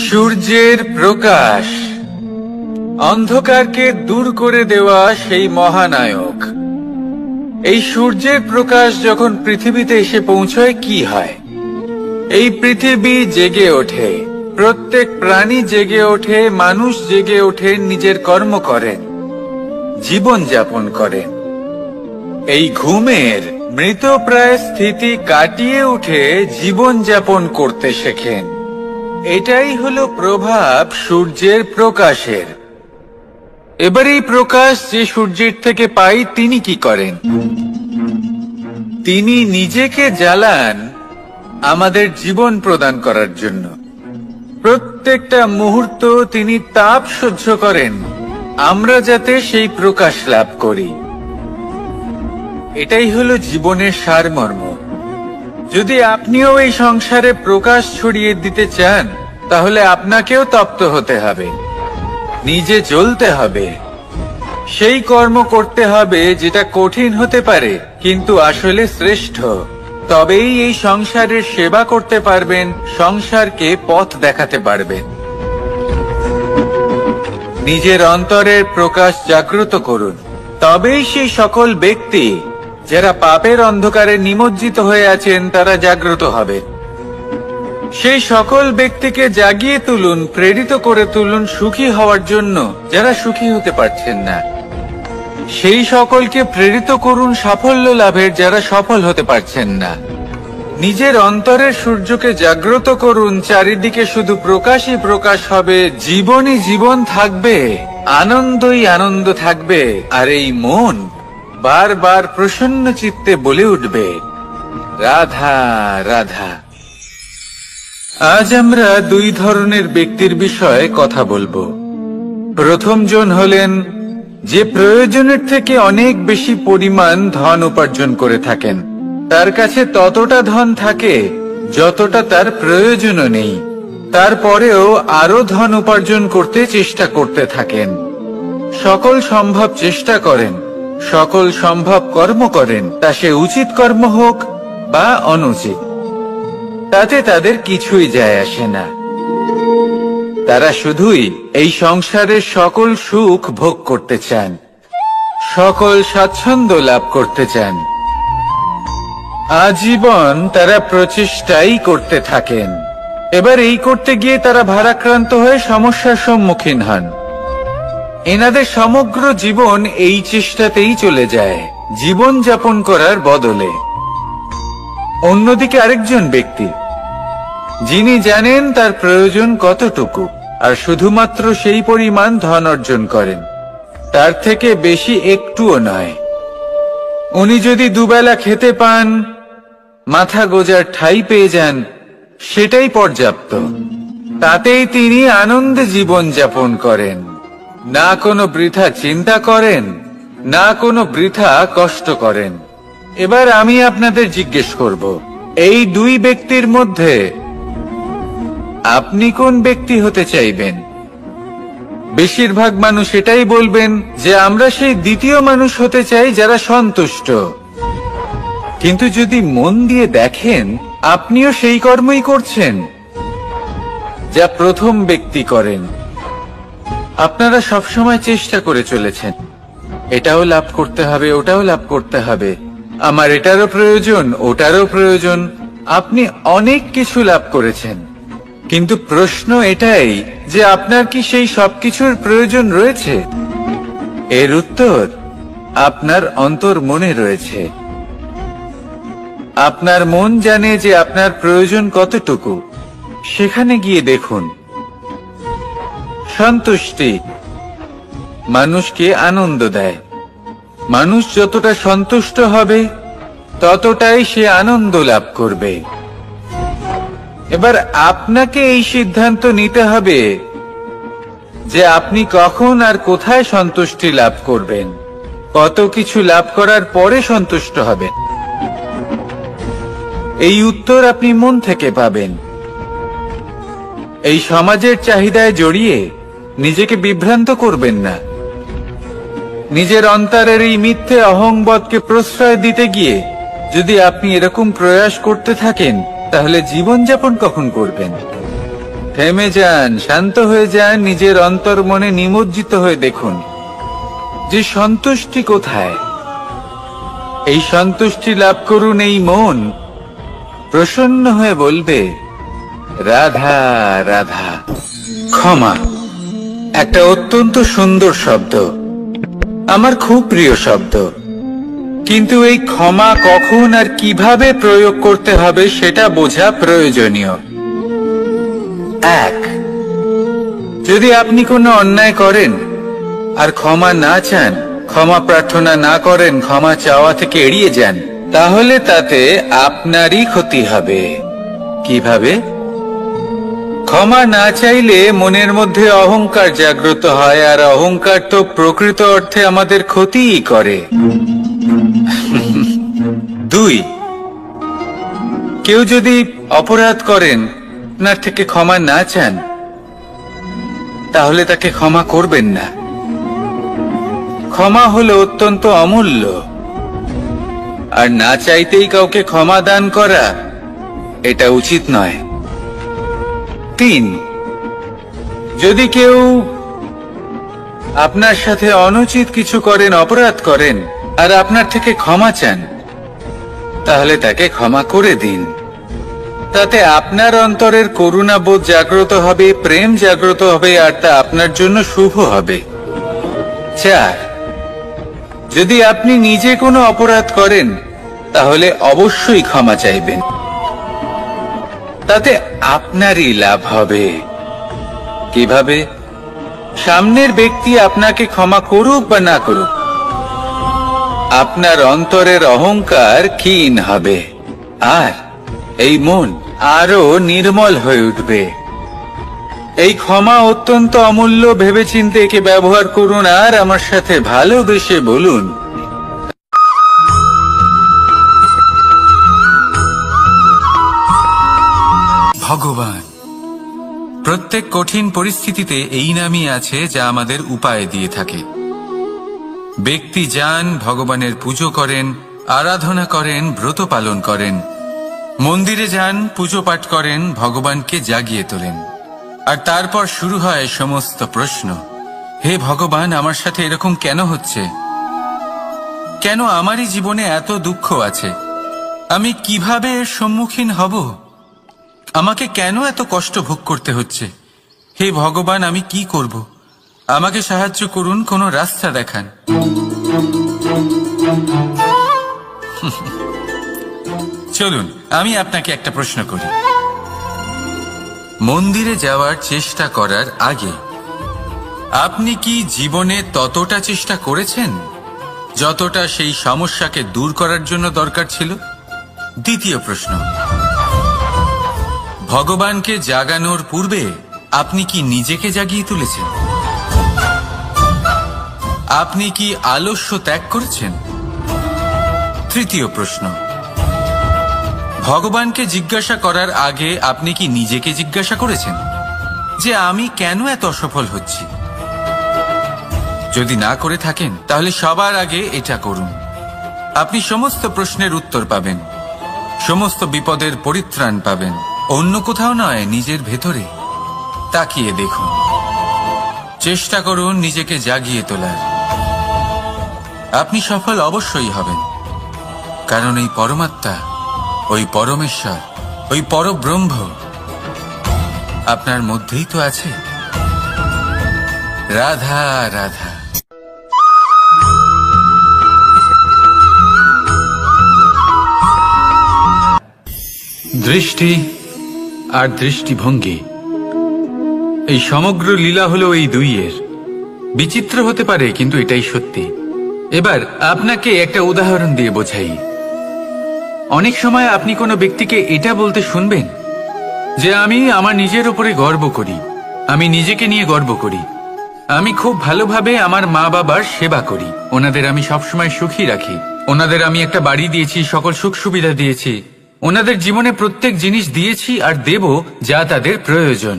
সূর্যের প্রকাশ অন্ধকারকে দূর করে দেওয়া সেই মহানায়ক। এই সূর্যের প্রকাশ যখন পৃথিবীতে এসে পৌঁছয় কি হয়? এই পৃথিবী জেগে ওঠে, প্রত্যেক প্রাণী জেগে ওঠে, মানুষ জেগে ওঠে, নিজের কর্ম করেন, জীবন যাপন করেন। এই ঘুমের মৃতপ্রায় স্থিতি কাটিয়ে উঠে জীবন যাপন করতে শেখেন। এটাই হলো প্রভাব সূর্যের প্রকাশের। এবার এই প্রকাশ যে সূর্যের থেকে পাই তিনি কি করেন? তিনি নিজেকে জ্বালান আমাদের জীবন প্রদান করার জন্য। প্রত্যেকটা মুহূর্ত তিনি তাপ সহ্য করেন আমরা যাতে সেই প্রকাশ লাভ করি। এটাই হলো জীবনের সারমর্ম। যদি আপনিও এই সংসারে প্রকাশ ছড়িয়ে দিতে চান তাহলে আপনাকেও তপ্ত হতে হবে, নিজে জ্বলতে হবে, সেই কর্ম করতে হবে যেটা কঠিন হতে পারে কিন্তু আসলে শ্রেষ্ঠ। তবেই এই সংসারের সেবা করতে পারবেন, সংসারকে পথ দেখাতে পারবেন। নিজের অন্তরের প্রকাশ জাগ্রত করুন, তবেই সেই সকল ব্যক্তি যারা পাপের অন্ধকারে নিমজ্জিত হয়ে আছেন তারা জাগ্রত হবে। সেই সকল ব্যক্তিকে জাগিয়ে তুলুন, প্রেরিত করে তুলুন সুখী হওয়ার জন্য যারা সুখী হতে পারছেন না। সেই সকলকে প্রেরিত করুন সাফল্য লাভের যারা সফল হতে পারছেন না। নিজের অন্তরের সূর্যকে জাগ্রত করুন, চারিদিকে শুধু প্রকাশই প্রকাশ হবে, জীবনই জীবন থাকবে, আনন্দই আনন্দ থাকবে। আর এই মন বারবার প্রসন্ন চিত্তে বলে উঠবে রাধা রাধা। আজ আমরা দুই ধরনের ব্যক্তির বিষয়ে কথা বলবো। প্রথম জন হলেন যে প্রয়োজনের থেকে অনেক বেশি পরিমাণ ধন উপার্জন করে থাকেন। তার কাছে ততটা ধন থাকে যতটা তার প্রয়োজনও নেই, তারপরেও আরো ধন উপার্জন করতে চেষ্টা করতে থাকেন। সকল সম্ভব চেষ্টা করেন, সকল সম্ভব কর্ম করেন, তা সে উচিত কর্ম হোক বা অনুচিত, তাতে তাদের কিছুই যায় আসে না। তারা শুধুই এই সংসারের সকল সুখ ভোগ করতে চান, সকল স্বাচ্ছন্দ্য লাভ করতে চান। আজীবন তারা প্রচেষ্টাই করতে থাকেন। এবার এই করতে গিয়ে তারা ভারাক্রান্ত হয়ে সমস্যার সম্মুখীন হন। এনাদের সমগ্র জীবন এই চেষ্টাতেই চলে যায় জীবন যাপন করার বদলে। অন্যদিকে আরেকজন ব্যক্তি যিনি জানেন তার প্রয়োজন কতটুকু আর শুধুমাত্র সেই পরিমাণ ধন অর্জন করেন, তার থেকে বেশি একটুও নয়। উনি যদি দুবেলা খেতে পান, মাথা গোজার ঠাঁই পেয়ে যান, সেটাই পর্যাপ্ত। তাতেই তিনি আনন্দে জীবন যাপন করেন, না কোনো বৃথা চিন্তা করেন, না কোনো বৃথা কষ্ট করেন। এবার আমি আপনাদের জিজ্ঞেস করব, এই দুই ব্যক্তির মধ্যে আপনি কোন ব্যক্তি হতে চাইবেন? বেশিরভাগ মানুষ এটাই বলবেন যে আমরা সেই দ্বিতীয় মানুষ হতে চাই যারা সন্তুষ্ট। কিন্তু যদি মন দিয়ে দেখেন আপনিও সেই কর্মই করছেন যা প্রথম ব্যক্তি করেন। আপনারা সবসময় চেষ্টা করে চলেছেন, এটাও লাভ করতে হবে, ওটাও লাভ করতে হবে, আমার এটারও প্রয়োজন, ওটারও প্রয়োজন। আপনি অনেক কিছু লাভ করেছেন, কিন্তু প্রশ্ন এটাই যে আপনার কি সেই সবকিছুর প্রয়োজন রয়েছে? এর উত্তর আপনার অন্তর মনে রয়েছে। আপনার মন জানে যে আপনার প্রয়োজন কতটুকু। সেখানে গিয়ে দেখুন। সন্তুষ্টি মানুষকে আনন্দ দেয়। মানুষ যতটা সন্তুষ্ট হবে ততটাই সে আনন্দ লাভ করবে। এবার আপনাকে এই সিদ্ধান্ত নিতে হবে যে আপনি কখন আর কোথায় সন্তুষ্টি লাভ করবেন, কত কিছু লাভ করার পরে সন্তুষ্ট হবেন। এই উত্তর আপনি মন থেকে পাবেন। এই সমাজের চাহিদায় জড়িয়ে নিজেকে বিভ্রান্ত করবেন না। নিজের অন্তরের এই মিথ্যে অহংবোধকে প্রশ্রয় দিতে গিয়ে যদি আপনি এরকম প্রয়াস করতে থাকেন তাহলে জীবনযাপন কখন করবেন? থেমে যান, শান্ত হয়ে যান, নিজের অন্তর মনে নিমজ্জিত হয়ে দেখুন যে সন্তুষ্টি কোথায়। এই সন্তুষ্টি লাভ করুন। এই মন প্রসন্ন হয়ে বলবে, রাধা রাধা। ক্ষমা একটা অত্যন্ত সুন্দর শব্দ, আমার খুব প্রিয় শব্দ, কিন্তু এই ক্ষমা কখন আর কিভাবে প্রয়োগ করতে হবে সেটা বোঝা প্রয়োজনীয়। এক, যদি আপনি কোনো অন্যায় করেন আর ক্ষমা না চান, ক্ষমা প্রার্থনা না করেন, ক্ষমা চাওয়া থেকে এড়িয়ে যান, তাহলে তাতে আপনারই ক্ষতি হবে। কিভাবে? ক্ষমা না চাইলে মনের মধ্যে অহংকার জাগ্রত হয়, আর অহংকার তো প্রকৃত অর্থে আমাদের ক্ষতিই করে। দুই, কেউ যদি অপরাধ করেন, আপনার থেকে ক্ষমা না চান, তাহলে তাকে ক্ষমা করবেন না। ক্ষমা হলো অত্যন্ত অমূল্য, আর না চাইতেই কাউকে ক্ষমা দান করা এটা উচিত নয়। তিন, যদি কেউ আপনার সাথে অনুচিত কিছু করেন, অপরাধ করেন, আর আপনার থেকে ক্ষমা চান, তাহলে তাকে ক্ষমা করে দিন। তাতে আপনার অন্তরের করুণাবোধ জাগ্রত হবে, প্রেম জাগ্রত হবে, আর তা আপনার জন্য শুভ হবে। চার, যদি আপনি নিজে কোনো অপরাধ করেন, তাহলে অবশ্যই ক্ষমা চাইবেন, তাতে আপনারই লাভ হবে। কিভাবে? সামনের ব্যক্তি আপনাকে ক্ষমা করুক বা না করুক, আপনার অন্তরের অহংকার ক্ষীণ হবে, আর এই মন আরো নির্মল হয়ে উঠবে। এই ক্ষমা অত্যন্ত অমূল্য, ভেবেচিন্তে একে ব্যবহার করুন, আর আমার সাথে ভালোবেসে বলুন, ভগবান। প্রত্যেক কঠিন পরিস্থিতিতে এই নামই আছে যা আমাদের উপায় দিয়ে থাকে। ব্যক্তি যান, ভগবানের পুজো করেন, আরাধনা করেন, ব্রত পালন করেন, মন্দিরে যান, পুজো পাঠ করেন, ভগবানকে জাগিয়ে তোলেন, আর তারপর শুরু হয় সমস্ত প্রশ্ন। হে ভগবান, আমার সাথে এরকম কেন হচ্ছে? কেন আমারই জীবনে এত দুঃখ আছে? আমি কিভাবে এর সম্মুখীন হব? আমাকে কেন এত কষ্ট ভোগ করতে হচ্ছে? হে ভগবান, আমি কি করব? আমাকে সাহায্য করুন, কোনো রাস্তা দেখান। চলুন আমি আপনাকে একটা প্রশ্ন করি। মন্দিরে যাওয়ার চেষ্টা করার আগে আপনি কি জীবনে ততটা চেষ্টা করেছেন যতটা সেই সমস্যাকে দূর করার জন্য দরকার ছিল? দ্বিতীয় প্রশ্ন, ভগবানকে জাগানোর পূর্বে আপনি কি নিজেকে জাগিয়ে তুলেছেন? আপনি কি আলস্য ত্যাগ করেছেন? তৃতীয় প্রশ্ন, ভগবানকে জিজ্ঞাসা করার আগে আপনি কি নিজেকে জিজ্ঞাসা করেছেন যে আমি কেন এত অসফল হচ্ছি? যদি না করে থাকেন তাহলে সবার আগে এটা করুন। আপনি সমস্ত প্রশ্নের উত্তর পাবেন, সমস্ত বিপদের পরিত্রাণ পাবেন। অন্য কোথাও নয়, নিজের ভেতরে তাকিয়ে দেখুন। চেষ্টা করুন নিজেকে জাগিয়ে তোলার। আপনি সফল অবশ্যই হবেন, কারণ এই পরমাত্মা, ওই পরমেশ্বর, ওই পরব্রহ্ম আপনার মধ্যেই তো আছে। রাধা রাধা। দৃষ্টি আর দৃষ্টিভঙ্গি, এই সমগ্র লীলা হলো এই দুইয়ের। বিচিত্র হতে পারে, কিন্তু এটাই সত্যি। এবার আপনাকে একটা উদাহরণ দিয়ে বোঝাই। অনেক সময় আপনি কোনো ব্যক্তিকে এটা বলতে শুনবেন যে আমি আমার নিজের উপরে গর্ব করি, আমি নিজেকে নিয়ে গর্ব করি, আমি খুব ভালোভাবে আমার মা বাবার সেবা করি, ওনাদের আমি সবসময় সুখী রাখি, ওনাদের আমি একটা বাড়ি দিয়েছি, সকল সুখ সুবিধা দিয়েছি, ওনাদের জীবনে প্রত্যেক জিনিস দিয়েছি আর দেব যা তাদের প্রয়োজন।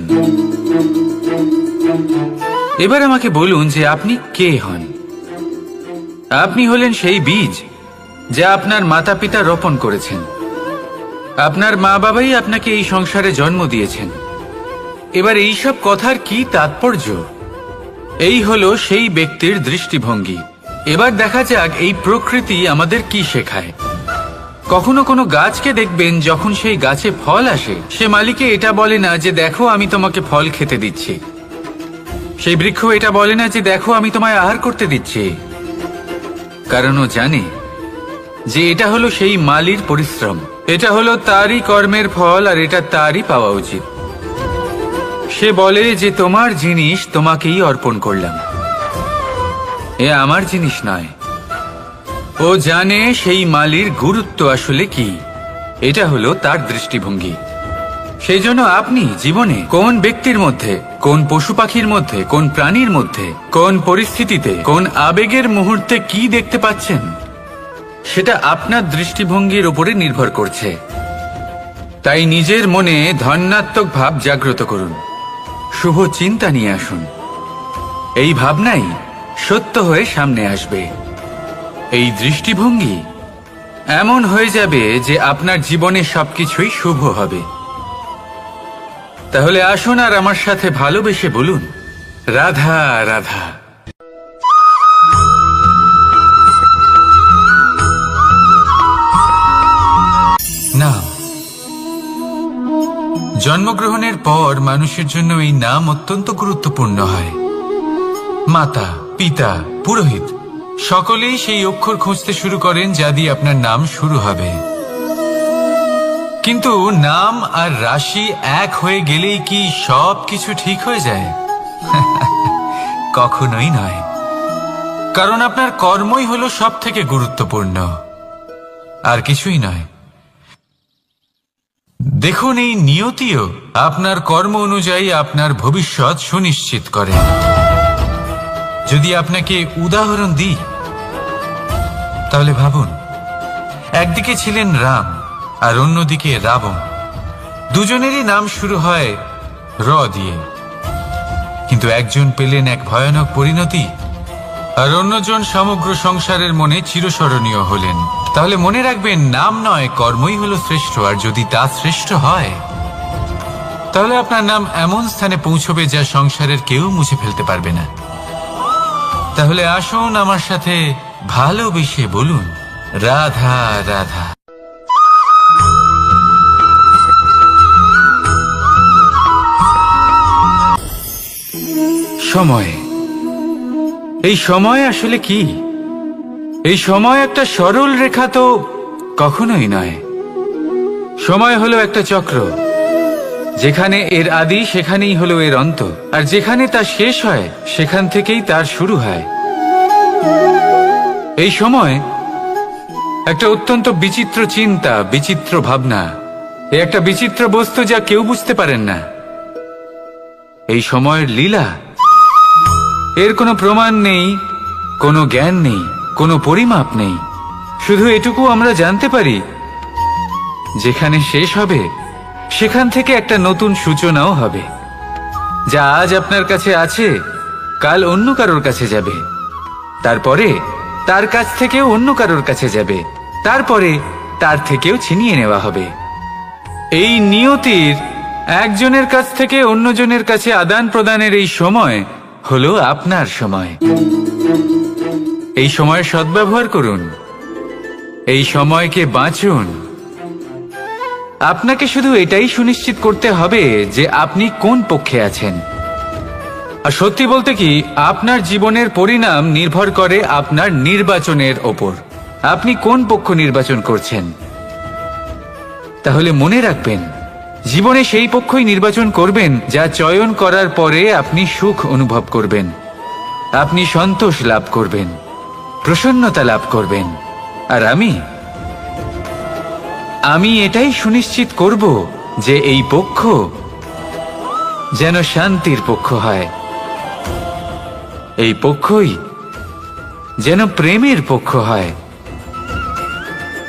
এবার আমাকে বলুন যে আপনি কে হন? আপনি হলেন সেই বীজ যা আপনার মাতা পিতা রোপণ করেছেন। আপনার মা বাবাই আপনাকে এই সংসারে জন্ম দিয়েছেন। এবার এইসব কথার কি তাৎপর্য? এই হলো সেই ব্যক্তির দৃষ্টিভঙ্গি। এবার দেখা যাক এই প্রকৃতি আমাদের কি শেখায়। কখনো কোনো গাছকে দেখবেন, যখন সেই গাছে ফল আসে, সে মালিকে এটা বলে না যে দেখো আমি তোমাকে ফল খেতে দিচ্ছি। সেই বৃক্ষ এটা বলে না যে দেখো আমি তোমায় আহার করতে দিচ্ছি, কারণ ও জানে যে এটা হলো সেই মালির পরিশ্রম, এটা হলো তারই কর্মের ফল, আর এটা তারই পাওয়া উচিত। সে বলে যে তোমার জিনিস তোমাকেই অর্পণ করলাম, এ আমার জিনিস নয়। ও জানে সেই মালির গুরুত্ব আসলে কি। এটা হলো তার দৃষ্টিভঙ্গি। সেই জন্য আপনি জীবনে কোন ব্যক্তির মধ্যে, কোন পশু পাখির মধ্যে, কোন প্রাণীর মধ্যে, কোন পরিস্থিতিতে, কোন আবেগের মুহূর্তে কি দেখতে পাচ্ছেন, সেটা আপনার দৃষ্টিভঙ্গির উপরে নির্ভর করছে। তাই নিজের মনে ধনাত্মক ভাব জাগ্রত করুন, শুভ চিন্তা নিয়ে আসুন। এই ভাবনাই সত্য হয়ে সামনে আসবে। এই দৃষ্টিভঙ্গি এমন হয়ে যাবে যে আপনার জীবনে সবকিছুই শুভ হবে। তাহলে আসুন আর আমার সাথে ভালোবেসে বলুন, রাধা রাধা। নাম। জন্মগ্রহণের পর মানুষের জন্য এই নাম অত্যন্ত গুরুত্বপূর্ণ হয়। মাতা, পিতা, পুরোহিত সকলেই সেই অক্ষর খুঁজতে শুরু করেন যা দিয়ে আপনার নাম শুরু হবে। কিন্তু নাম আর রাশি এক হয়ে গেলেই কি সব কিছু ঠিক হয়ে যায়? কখনোই নয়, কারণ আপনার কর্মই হলো সব থেকে গুরুত্বপূর্ণ, আর কিছুই নয়। দেখুন, এই নিয়তিও আপনার কর্ম অনুযায়ী আপনার ভবিষ্যৎ সুনিশ্চিত করে। যদি আপনাকে উদাহরণ দিই, তাহলে ভাবুন, একদিকে ছিলেন রাম আর অন্যদিকে রাবণ। দুজনেরই নাম শুরু হয় র দিয়ে, কিন্তু একজন পেলেন এক ভয়ানক পরিণতি, আর অন্যজন সমগ্র সংসারের মনে চিরস্মরণীয় হলেন। তাহলে মনে রাখবেন, নাম নয়, কর্মই হলো শ্রেষ্ঠ। আর যদি তা শ্রেষ্ঠ হয়, তাহলে আপনার নাম এমন স্থানে পৌঁছবে যা সংসারের কেউ মুছে ফেলতে পারবে না। তাহলে আসুন আমার সাথে ভালোবেসে বলুন, রাধা রাধা। সময়। এই সময় আসলে কি? এই সময় একটা সরল রেখা তো কখনোই নয়। সময় হলো একটা চক্র, যেখানে এর আদি সেখানেই হলো এর অন্ত, আর যেখানে তা শেষ হয় সেখান থেকেই তার শুরু হয়। এই সময় একটা অত্যন্ত বিচিত্র চিন্তা, বিচিত্র ভাবনা, একটা বিচিত্র বস্তু যা কেউ বুঝতে পারেন না। এই সময়ের লীলা, এর কোনো প্রমাণ নেই, কোনো জ্ঞান নেই, কোনো পরিমাপ নেই। শুধু এটুকু আমরা জানতে পারি, যেখানে শেষ হবে সেখান থেকে একটা নতুন সূচনাও হবে। যা আজ আপনার কাছে আছে, কাল অন্য কারোর কাছে যাবে, তারপরে তার কাছ থেকেও অন্য কারোর কাছে যাবে, তারপরে তার থেকেও ছিনিয়ে নেওয়া হবে। এই নিয়তির একজনের কাছ থেকে অন্যজনের কাছে আদান প্রদানের এই সময় হলো আপনার সময়। এই সময়ের সদ্ব্যবহার করুন, এই সময়কে বাঁচুন। আপনাকে শুধু এটাই সুনিশ্চিত করতে হবে যে আপনি কোন পক্ষে আছেন। আর সত্যি বলতে কি, আপনার জীবনের পরিণাম নির্ভর করে আপনার নির্বাচনের ওপর। আপনি কোন পক্ষ নির্বাচন করছেন। তাহলে মনে রাখবেন, জীবনে সেই পক্ষই নির্বাচন করবেন যা চয়ন করার পরে আপনি সুখ অনুভব করবেন, আপনি সন্তোষ লাভ করবেন, প্রসন্নতা লাভ করবেন। আর আমি এটাই সুনিশ্চিত করব যে এই পক্ষ যেন শান্তির পক্ষ হয়, এই পক্ষই যেন প্রেমের পক্ষ হয়।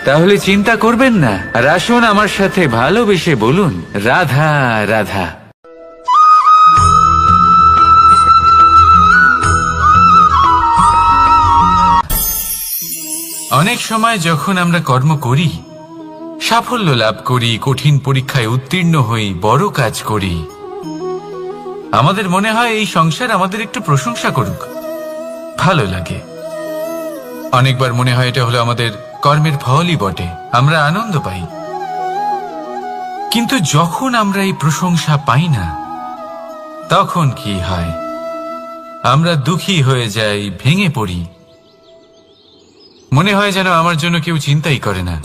তাহলে চিন্তা করবেন না, আর আসুন আমার সাথে ভালোবেসে বলুন, রাধা রাধা। অনেক সময় যখন আমরা কর্ম করি, সাফল্য লাভ করি, কঠিন পরীক্ষায় উত্তীর্ণ হই, বড় কাজ করি, আমাদের মনে হয় এই সংসার আমাদের একটু প্রশংসা করুক, ভালো লাগে। অনেকবার মনে হয় এটা হলো আমাদের কর্মের ফলই বটে, আমরা আনন্দ পাই। কিন্তু যখন আমরা এই প্রশংসা পাই না, তখন কি হয়? আমরা দুঃখী হয়ে যাই, ভেঙে পড়ি। মনে হয় যেন আমার জন্য কেউ চিন্তাই করে না,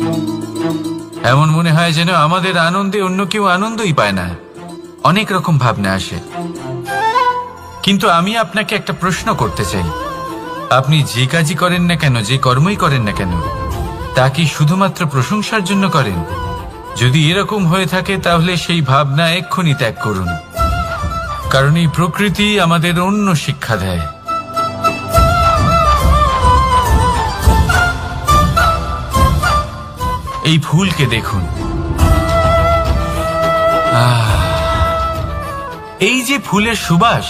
এমন মনে হয় যেন আমাদের আনন্দে অন্য কেউ আনন্দই পায় না। অনেক রকম ভাবনা আসে। কিন্তু আমি আপনাকে একটা প্রশ্ন করতে চাই, আপনি যে কাজই করেন না কেন, যে কর্মই করেন না কেন, তা কি শুধুমাত্র প্রশংসার জন্য করেন? যদি এরকম হয়ে থাকে তাহলে সেই ভাবনা এক্ষুনি ত্যাগ করুন, কারণ এই প্রকৃতি আমাদের অন্য শিক্ষা দেয়। এই ফুলকে দেখুন, এই যে ফুলের সুবাস,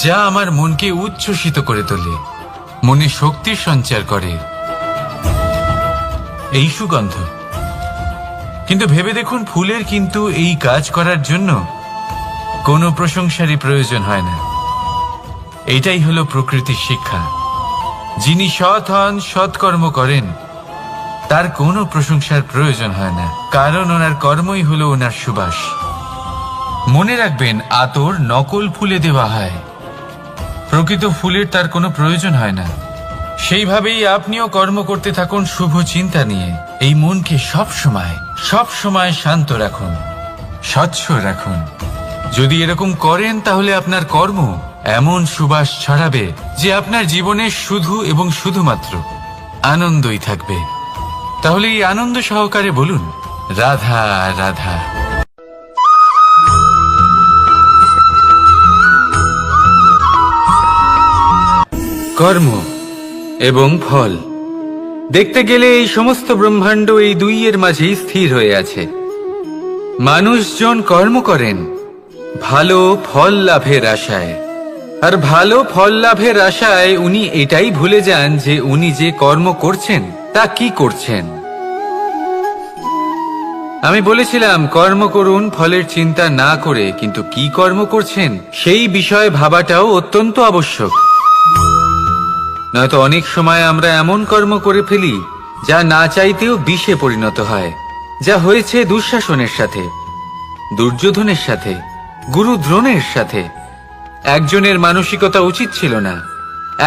যা আমার মনকে উচ্ছ্বসিত করে তোলে, মনে শক্তির সঞ্চার করে, এই সুগন্ধ। কিন্তু ভেবে দেখুন, ফুলের কিন্তু এই কাজ করার জন্য কোনো প্রশংসারই প্রয়োজন হয় না। এটাই হলো প্রকৃতির শিক্ষা। যিনি সৎ হন, সৎকর্ম করেন, তার কোনো প্রশংসার প্রয়োজন হয় না, কারণ ওনার কর্মই হলো ওনার সুবাস। মনে রাখবেন, আতর নকল ফুলে দেওয়া হয়, প্রকৃত ফুলের তার কোনো প্রয়োজন হয় না। সেইভাবেই আপনিও কর্ম করতে থাকুন শুভ চিন্তা নিয়ে। এই মনকে সব সময় শান্ত রাখুন, স্বচ্ছ রাখুন। যদি এরকম করেন তাহলে আপনার কর্ম এমন সুবাস ছড়াবে যে আপনার জীবনে শুধু এবং শুধুমাত্র আনন্দই থাকবে। তাহলে এই আনন্দ সহকারে বলুন, রাধা রাধা। কর্ম এবং ফল দেখতে গেলে এই সমস্ত ব্রহ্মাণ্ড এই দুইয়ের মাঝেই স্থির হয়ে আছে। মানুষজন কর্ম করেন ভালো ফল লাভের আশায়, আর ভালো ফল লাভের আশায় উনি এটাই ভুলে যান যে উনি যে কর্ম করছেন তা কি করছেন। আমি বলেছিলাম কর্ম করুন ফলের চিন্তা না করে, কিন্তু কি কর্ম করছেন সেই বিষয়ে ভাবাটাও অত্যন্ত আবশ্যক। নয়তো অনেক সময় আমরা এমন কর্ম করে ফেলি যা না চাইতেও বিষে পরিণত হয়, যা হয়েছে দুঃশাসনের সাথে, দুর্যোধনের সাথে, গুরু দ্রোণের সাথে। একজনের মানসিকতা উচিত ছিল না,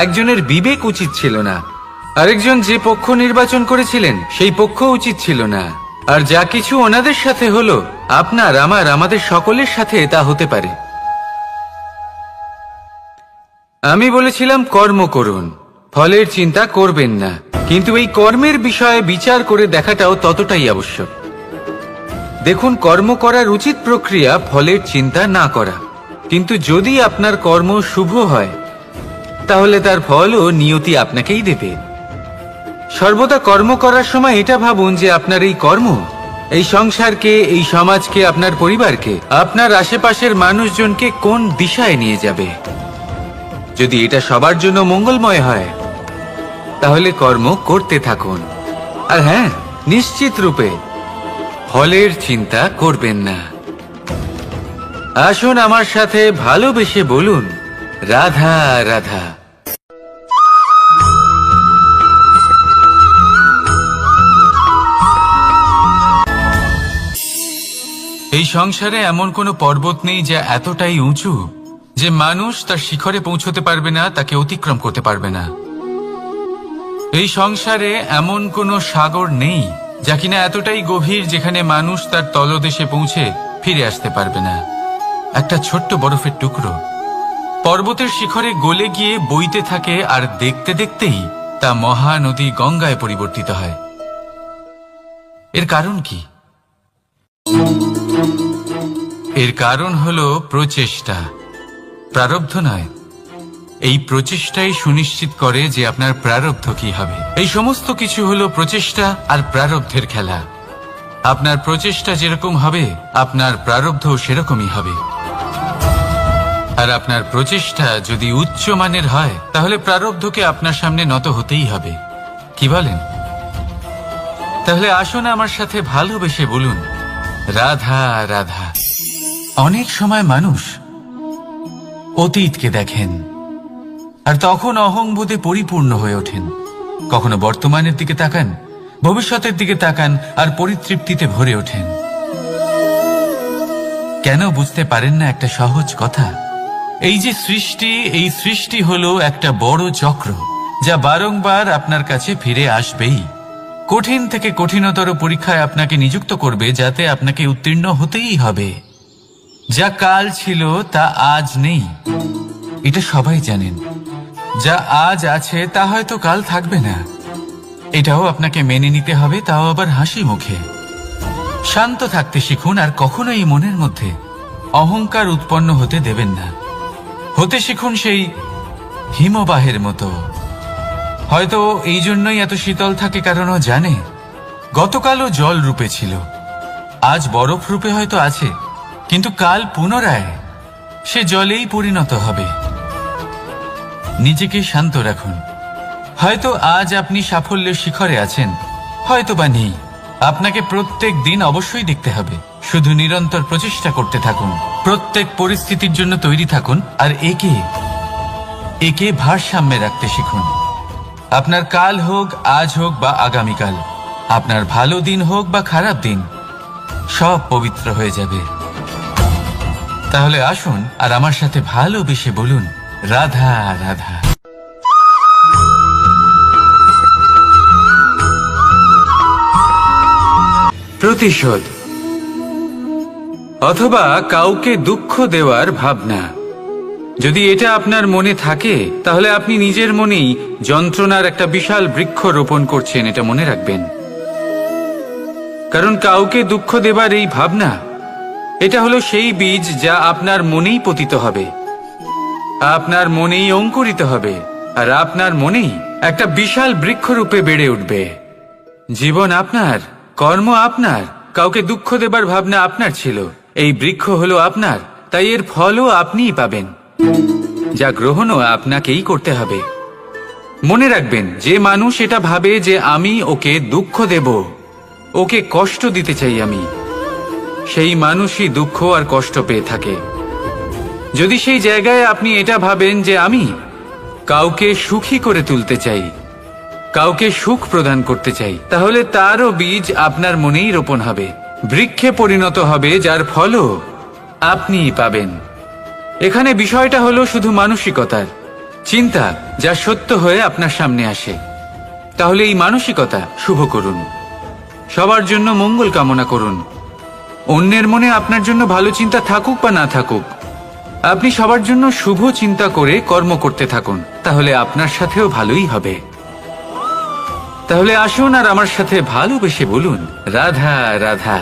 একজনের বিবেক উচিত ছিল না, আরেকজন যে পক্ষ নির্বাচন করেছিলেন সেই পক্ষ উচিত ছিল না। আর যা কিছু ওনাদের সাথে হলো, আপনার আমাদের সকলের সাথে তা হতে পারে। আমি বলেছিলাম কর্ম করুন, ফলের চিন্তা করবেন না, কিন্তু এই কর্মের বিষয়ে বিচার করে দেখাটাও ততটাই আবশ্যক। দেখুন, কর্ম করার উচিত প্রক্রিয়া ফলের চিন্তা না করা, কিন্তু যদি আপনার কর্ম শুভ হয় তাহলে তার ফলও নিয়তি আপনাকেই দেবে। সর্বদা কর্ম করার সময় এটা ভাবুন যে আপনার এই কর্ম এই সংসারকে, এই সমাজকে, আপনার পরিবারকে, আপনার আশেপাশের মানুষজনকে কোন দিশায় নিয়ে যাবে। যদি এটা সবার জন্য মঙ্গলময় হয় তাহলে কর্ম করতে থাকুন। আর হ্যাঁ, নিশ্চিত রূপে ফলের চিন্তা করবেন না। আসুন আমার সাথে ভালোবেসে বলুন, রাধা রাধা। এই সংসারে এমন কোনো পর্বত নেই যা এতটাই উঁচু যে মানুষ তার শিখরে পৌঁছতে পারবে না, তাকে অতিক্রম করতে পারবে না। এই সংসারে এমন কোনো সাগর নেই যা কিনা এতটাই গভীর যেখানে মানুষ তার তলদেশে পৌঁছে ফিরে আসতে পারবে না। একটা ছোট্ট বরফের টুকরো পর্বতের শিখরে গলে গিয়ে বইতে থাকে, আর দেখতে দেখতেই তা মহানদী গঙ্গায় পরিবর্তিত হয়। এর কারণ কি? এর কারণ হলো প্রচেষ্টা, প্রারব্ধ নয়। এই প্রচেষ্টাই সুনিশ্চিত করে যে আপনার প্রারব্ধ কি হবে। এই সমস্ত কিছু হলো প্রচেষ্টা আর প্রারব্ধের খেলা। আপনার প্রচেষ্টা যেরকম হবে আপনার প্রারব্ধ সেরকমই হবে। আর আপনার প্রচেষ্টা যদি উচ্চ মানের হয় তাহলে প্রারব্ধকে আপনার সামনে নত হতেই হবে। কি বলেন? তাহলে আসুন আমার সাথে ভালোবেসে বলুন, রাধা রাধা। অনেক সময় মানুষ অতীতকে দেখেন, আর তখন অহংবোধে পরিপূর্ণ হয়ে ওঠেন। কখনো বর্তমানের দিকে তাকান, ভবিষ্যতের দিকে তাকান, আর পরিতৃপ্তিতে ভরে ওঠেন। কেন বুঝতে পারেন না একটা সহজ কথা? এই যে সৃষ্টি, এই সৃষ্টি হলো একটা বড় চক্র, যা বারংবার আপনার কাছে ফিরে আসবেই। কঠিন থেকে কঠিনতর পরীক্ষায় আপনাকে নিযুক্ত করবে, যাতে আপনাকে উত্তীর্ণ হতেই হবে। যা কাল ছিল তা আজ নেই, এটা সবাই জানেন। যা আজ আছে তা হয়তো কাল থাকবে না, এটাও আপনাকে মেনে নিতে হবে, তাও আবার হাসি মুখে। শান্ত থাকতে শিখুন, আর কখনোই মনের মধ্যে অহংকার উৎপন্ন হতে দেবেন না। হতে শিখুন সেই হিমবাহের মতো। হয়তো এই জন্যই এত শীতল থাকে, কারণ ও জানে গতকালও জল রূপে ছিল, আজ বরফ রূপে হয়তো আছে, কিন্তু কাল পুনরায় সে জলেই পরিণত হবে। নিজেকে শান্ত রাখুন। হয়তো আজ আপনি সাফল্যের শিখরে আছেন, হয়তো বা নেই। আপনাকে প্রত্যেক দিন অবশ্যই দেখতে হবে। শুধু নিরন্তর প্রচেষ্টা করতে থাকুন, প্রত্যেক পরিস্থিতির জন্য তৈরি থাকুন, আর একে ভারসাম্যে রাখতে শিখুন। আপনার কাল হোক, আজ হোক বা আগামীকাল, আপনার ভালো দিন হোক বা খারাপ দিন, সব পবিত্র হয়ে যাবে। তাহলে আসুন আর আমার সাথে ভালোবেসে বলুন, রাধা রাধা। প্রতিশোধ অথবা কাউকে দুঃখ দেওয়ার ভাবনা, যদি এটা আপনার মনে থাকে, তাহলে আপনি নিজের মনেই যন্ত্রণার একটা বিশাল বৃক্ষ রোপণ করছেন, এটা মনে রাখবেন। কারণ কাউকে দুঃখ দেবার এই ভাবনা, এটা হলো সেই বীজ যা আপনার মনেই পতিত হবে, আপনার মনেই অঙ্কুরিত হবে, আর আপনার মনেই একটা বিশাল বৃক্ষরূপে বেড়ে উঠবে। জীবন আপনার, কর্ম আপনার, কাউকে দুঃখ দেবার ভাবনা আপনার ছিল, এই বৃক্ষ হলো আপনার, তাই এর ফলও আপনিই পাবেন, যা গ্রহণও আপনাকেই করতে হবে। মনে রাখবেন, যে মানুষ এটা ভাবে যে আমি ওকে দুঃখ দেব, ওকে কষ্ট দিতে চাই আমি, সেই মানুষই দুঃখ আর কষ্ট পেয়ে থাকে। যদি সেই জায়গায় আপনি এটা ভাবেন যে আমি কাউকে সুখী করে তুলতে চাই, কাউকে সুখ প্রদান করতে চাই, তাহলে তারও বীজ আপনার মনেই রোপণ হবে, বৃক্ষে পরিণত হবে, যার ফলও আপনিই পাবেন। এখানে বিষয়টা হলো শুধু মানসিকতার চিন্তা, যা সত্য হয়ে আপনার সামনে আসে। তাহলে এই মানসিকতা শুভ করুন, সবার জন্য মঙ্গল কামনা করুন। অন্যের মনে আপনার জন্য ভালো চিন্তা থাকুক বা না থাকুক, আপনি সবার জন্য শুভ চিন্তা করে কর্ম করতে থাকুন, তাহলে আপনার সাথেও ভালোই হবে। তাহলে আসুন আর আমার সাথে ভালোবেসে বলুন, রাধা রাধা।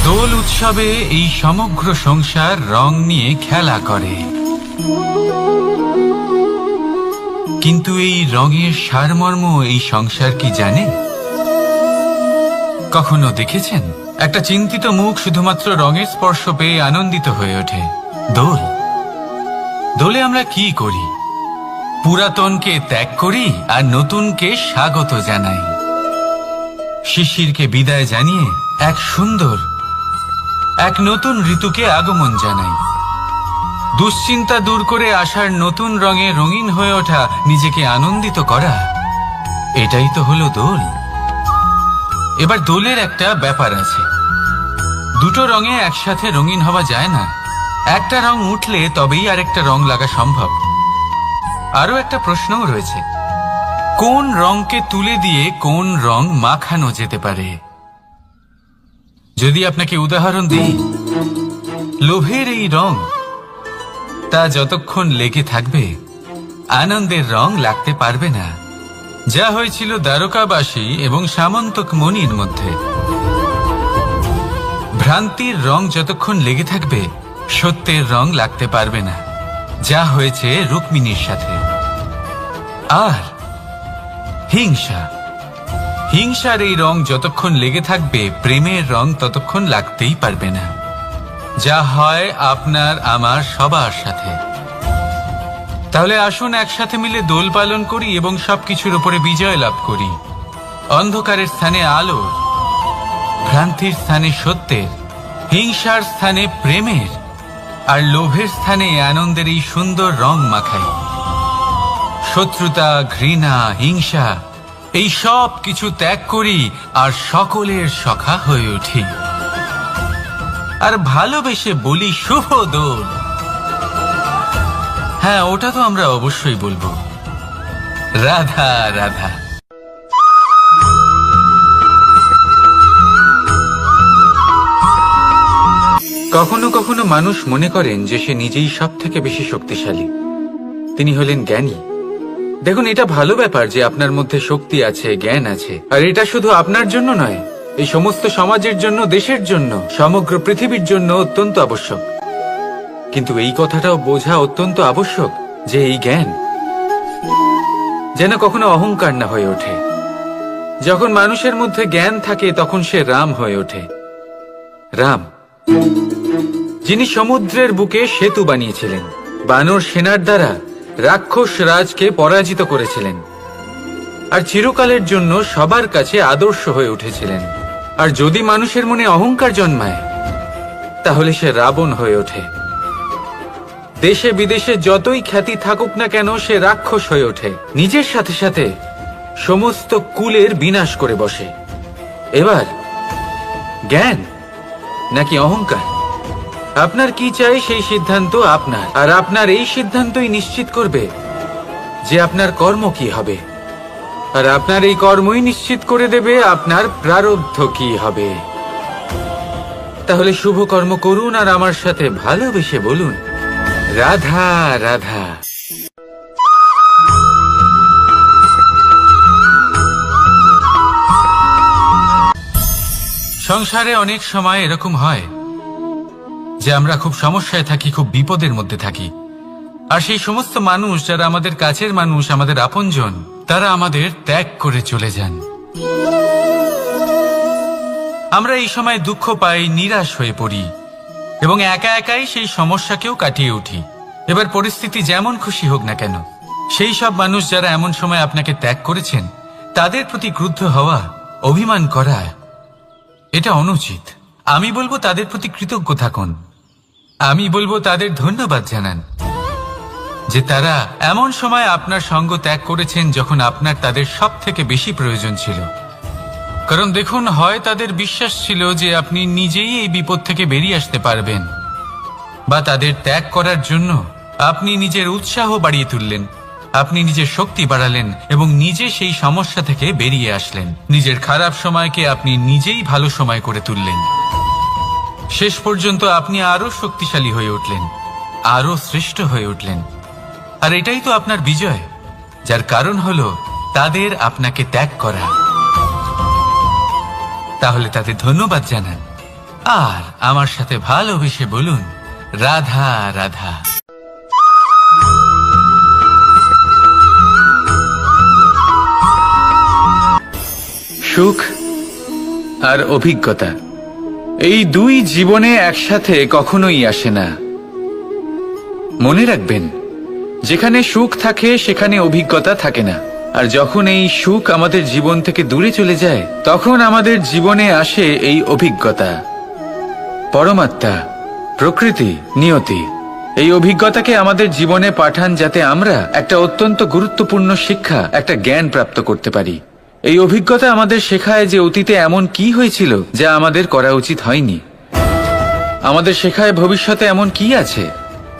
দোল উৎসবে এই সমগ্র সংসার রং নিয়ে খেলা করে, কিন্তু এই রঙের সারমর্ম এই সংসার কি জানে? কখনো দেখেছেন একটা চিন্তিত মুখ শুধুমাত্র রঙের স্পর্শ পেয়ে আনন্দিত হয়ে ওঠে? দোলে আমরা কি করি? পুরাতনকে ত্যাগ করি আর নতুনকে স্বাগত জানাই। শিশিরকে বিদায় জানিয়ে এক নতুন ঋতুকে আগমন জানাই। দুশ্চিন্তা দূর করে আসার নতুন রঙে রঙিন হয়ে ওঠা, নিজেকে আনন্দিত করা, এটাই তো হলো দোল। এবার দোলের একটা ব্যাপার আছে, দুটো রঙে একসাথে রঙিন হওয়া যায় না। একটা রং উঠলে তবেই আরেকটা রং লাগা সম্ভব। আরো একটা প্রশ্নও রয়েছে, কোন রংকে তুলে দিয়ে কোন রং মাখানো যেতে পারে? যদি আপনাকে উদাহরণ দিই, লোভের এই রং, তা যতক্ষণ লেগে থাকবে আনন্দের রং লাগতে পারবে না, যা হয়েছিল দ্বারকাবাসী এবং সামন্তক মণির মধ্যে। ভ্রান্তির রং যতক্ষণ লেগে থাকবে সত্যের রং লাগতে পারবে না, যা হয়েছে রুক্মিণীর সাথে। আর হিংসার এই রং যতক্ষণ লেগে থাকবে প্রেমের রং ততক্ষণ লাগতেই পারবে না, যা হয় আপনার আমার সবার সাথে। তাহলে আসুন একসাথে মিলে দোল পালন করি এবং সবকিছুর উপরে বিজয় লাভ করি। অন্ধকারের স্থানে আলো, ভ্রান্তির স্থানে সত্যের, হিংসার স্থানে প্রেমের, আর লোভের স্থানে আনন্দের এই সুন্দর রং মাখাই। শত্রুতা, ঘৃণা, হিংসা এই সব কিছু ত্যাগ করি আর সকলের সখা হয়ে উঠি, আর ভালোবেসে বলি শুভ দোল। হ্যাঁ, ওটা তো আমরা অবশ্যই বলবো, রাধা রাধা। কখনো কখনো মানুষ মনে করেন যে সে নিজেই সব থেকে বেশি শক্তিশালী, তিনি হলেন জ্ঞানী। দেখুন, এটা ভালো ব্যাপার যে আপনার মধ্যে শক্তি আছে, জ্ঞান আছে, আর এটা শুধু আপনার জন্য নয়, এই সমস্ত সমাজের জন্য, দেশের জন্য, সমগ্র পৃথিবীর জন্য অত্যন্ত আবশ্যক। কিন্তু এই কথাটাও বোঝা অত্যন্ত আবশ্যক যে এই জ্ঞান যেন কখনো অহংকার না হয়ে ওঠে। যখন মানুষের মধ্যে জ্ঞান থাকে তখন সে রাম হয়ে ওঠে। রাম, যিনি সমুদ্রের বুকে সেতু বানিয়েছিলেন, বানর সেনার দ্বারা রাক্ষস রাজকে পরাজিত করেছিলেন, আর চিরকালের জন্য সবার কাছে আদর্শ হয়ে উঠেছিলেন। আর যদি মানুষের মনে অহংকার জন্মায় তাহলে সে রাবণ হয়ে ওঠে। দেশে বিদেশে যতই খ্যাতি থাকুক না কেন, সে রাক্ষস হয়ে ওঠে, নিজের সাথে সাথে সমস্ত কুলের বিনাশ করে বসে। এবার জ্ঞান নাকি অহংকার, আপনার কি চাই সেই সিদ্ধান্ত আপনার, আর আপনার এই সিদ্ধান্তই নিশ্চিত করবে যে আপনার কর্ম কি হবে, আর আপনার এই কর্মই নিশ্চিত করে দেবে আপনার প্রারব্ধ কি হবে। তাহলে শুভ কর্ম করুন আর আমার সাথে ভালোবেসে বলুন, রাধা রাধা। সংসারে অনেক সময় এরকম হয় যে আমরা খুব সমস্যায় থাকি, খুব বিপদের মধ্যে থাকি, আর সেই সমস্ত মানুষ যারা আমাদের কাছের মানুষ, আমাদের আপনজন, তারা আমাদের ত্যাগ করে চলে যান। আমরা এই সময় দুঃখ পাই, নিরাশ হয়ে পড়ি এবং একা একাই সেই সমস্যাকেও কাটিয়ে উঠি। এবার পরিস্থিতি যেমন খুশি হোক না কেন, সেই সব মানুষ যারা এমন সময় আপনাকে ত্যাগ করেছেন তাদের প্রতি ক্রুদ্ধ হওয়া, অভিমান করা, এটা অনুচিত। আমি বলবো তাদের প্রতি কৃতজ্ঞ থাকুন। আমি বলবো তাদের ধন্যবাদ জানান যে তারা এমন সময় আপনার সঙ্গ ত্যাগ করেছেন যখন আপনার তাদের সব থেকে বেশি প্রয়োজন ছিল। কারণ দেখুন, হয় তাদের বিশ্বাস ছিল যে আপনি নিজেই এই বিপদ থেকে বেরিয়ে আসতে পারবেন, বা তাদের ত্যাগ করার জন্য আপনি নিজের উৎসাহ বাড়িয়ে তুললেন, আপনি নিজের শক্তি বাড়ালেন এবং নিজে সেই সমস্যা থেকে বেরিয়ে আসলেন। নিজের খারাপ সময়কে আপনি নিজেই ভালো সময় করে তুললেন। শেষ পর্যন্ত আপনি আরো শক্তিশালী হয়ে উঠলেন, আরো শ্রেষ্ঠ হয়ে উঠলেন। আর এটাই তো আপনার বিজয়, যার কারণ হলো তাদের আপনাকে ত্যাগ করা। তাহলে তাদের ধন্যবাদ জানান আর আমার সাথে ভালোবেসে বলুন, রাধা রাধা। সুখ আর অভিজ্ঞতা, এই দুই জীবনে একসাথে কখনোই আসে না। মনে রাখবেন, যেখানে সুখ থাকে সেখানে অভিজ্ঞতা থাকে না। আর যখন এই সুখ আমাদের জীবন থেকে দূরে চলে যায়, তখন আমাদের জীবনে আসে এই অভিজ্ঞতা। পরমাত্মা, প্রকৃতি, নিয়তি এই অভিজ্ঞতাকে আমাদের জীবনে পাঠান যাতে আমরা একটা অত্যন্ত গুরুত্বপূর্ণ শিক্ষা, একটা জ্ঞান প্রাপ্ত করতে পারি। এই অভিজ্ঞতা আমাদের শেখায় যে অতীতে এমন কি হয়েছিল যা আমাদের করা উচিত হয়নি। আমাদের শেখায় ভবিষ্যতে এমন কি আছে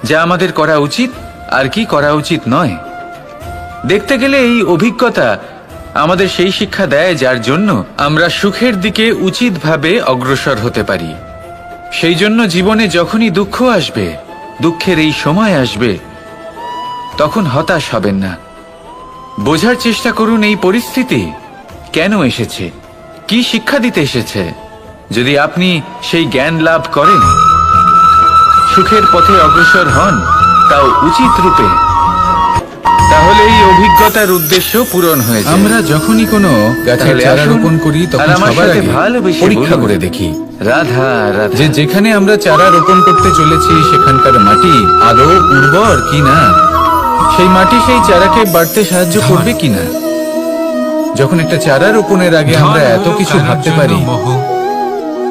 যা আমাদের করা উচিত আর কি করা উচিত নয়। দেখতে গেলে এই অভিজ্ঞতা আমাদের সেই শিক্ষা দেয় যার জন্য আমরা সুখের দিকে উচিতভাবে অগ্রসর হতে পারি। সেই জন্য জীবনে যখনই দুঃখ আসবে, দুঃখের এই সময় আসবে, তখন হতাশ হবেন না। বোঝার চেষ্টা করুন এই পরিস্থিতি কেন এসেছে, কি শিক্ষা দিতে এসেছে। যদি আপনি সেই জ্ঞান লাভ করেন, সুখের পথে অগ্রসর হন, তাও উচিত রূপে, তাহলে এই অভিজ্ঞতার উদ্দেশ্য পূরণ হয়ে যায়। আমরা যখনই কোনো গাছের চারা রোপণ করি তখন সবার আগে পরীক্ষা করে দেখি রাধা রাধা, যে যেখানে আমরা চারা রোপণ করতে চলেছি সেখানকার মাটি আদৌ উর্বর কিনা, সেই মাটি সেই চারাকে বাড়তে সাহায্য করবে কিনা। যখন একটা চারা রোপণের আগে আমরা এত কিছু ভাবতে পারি,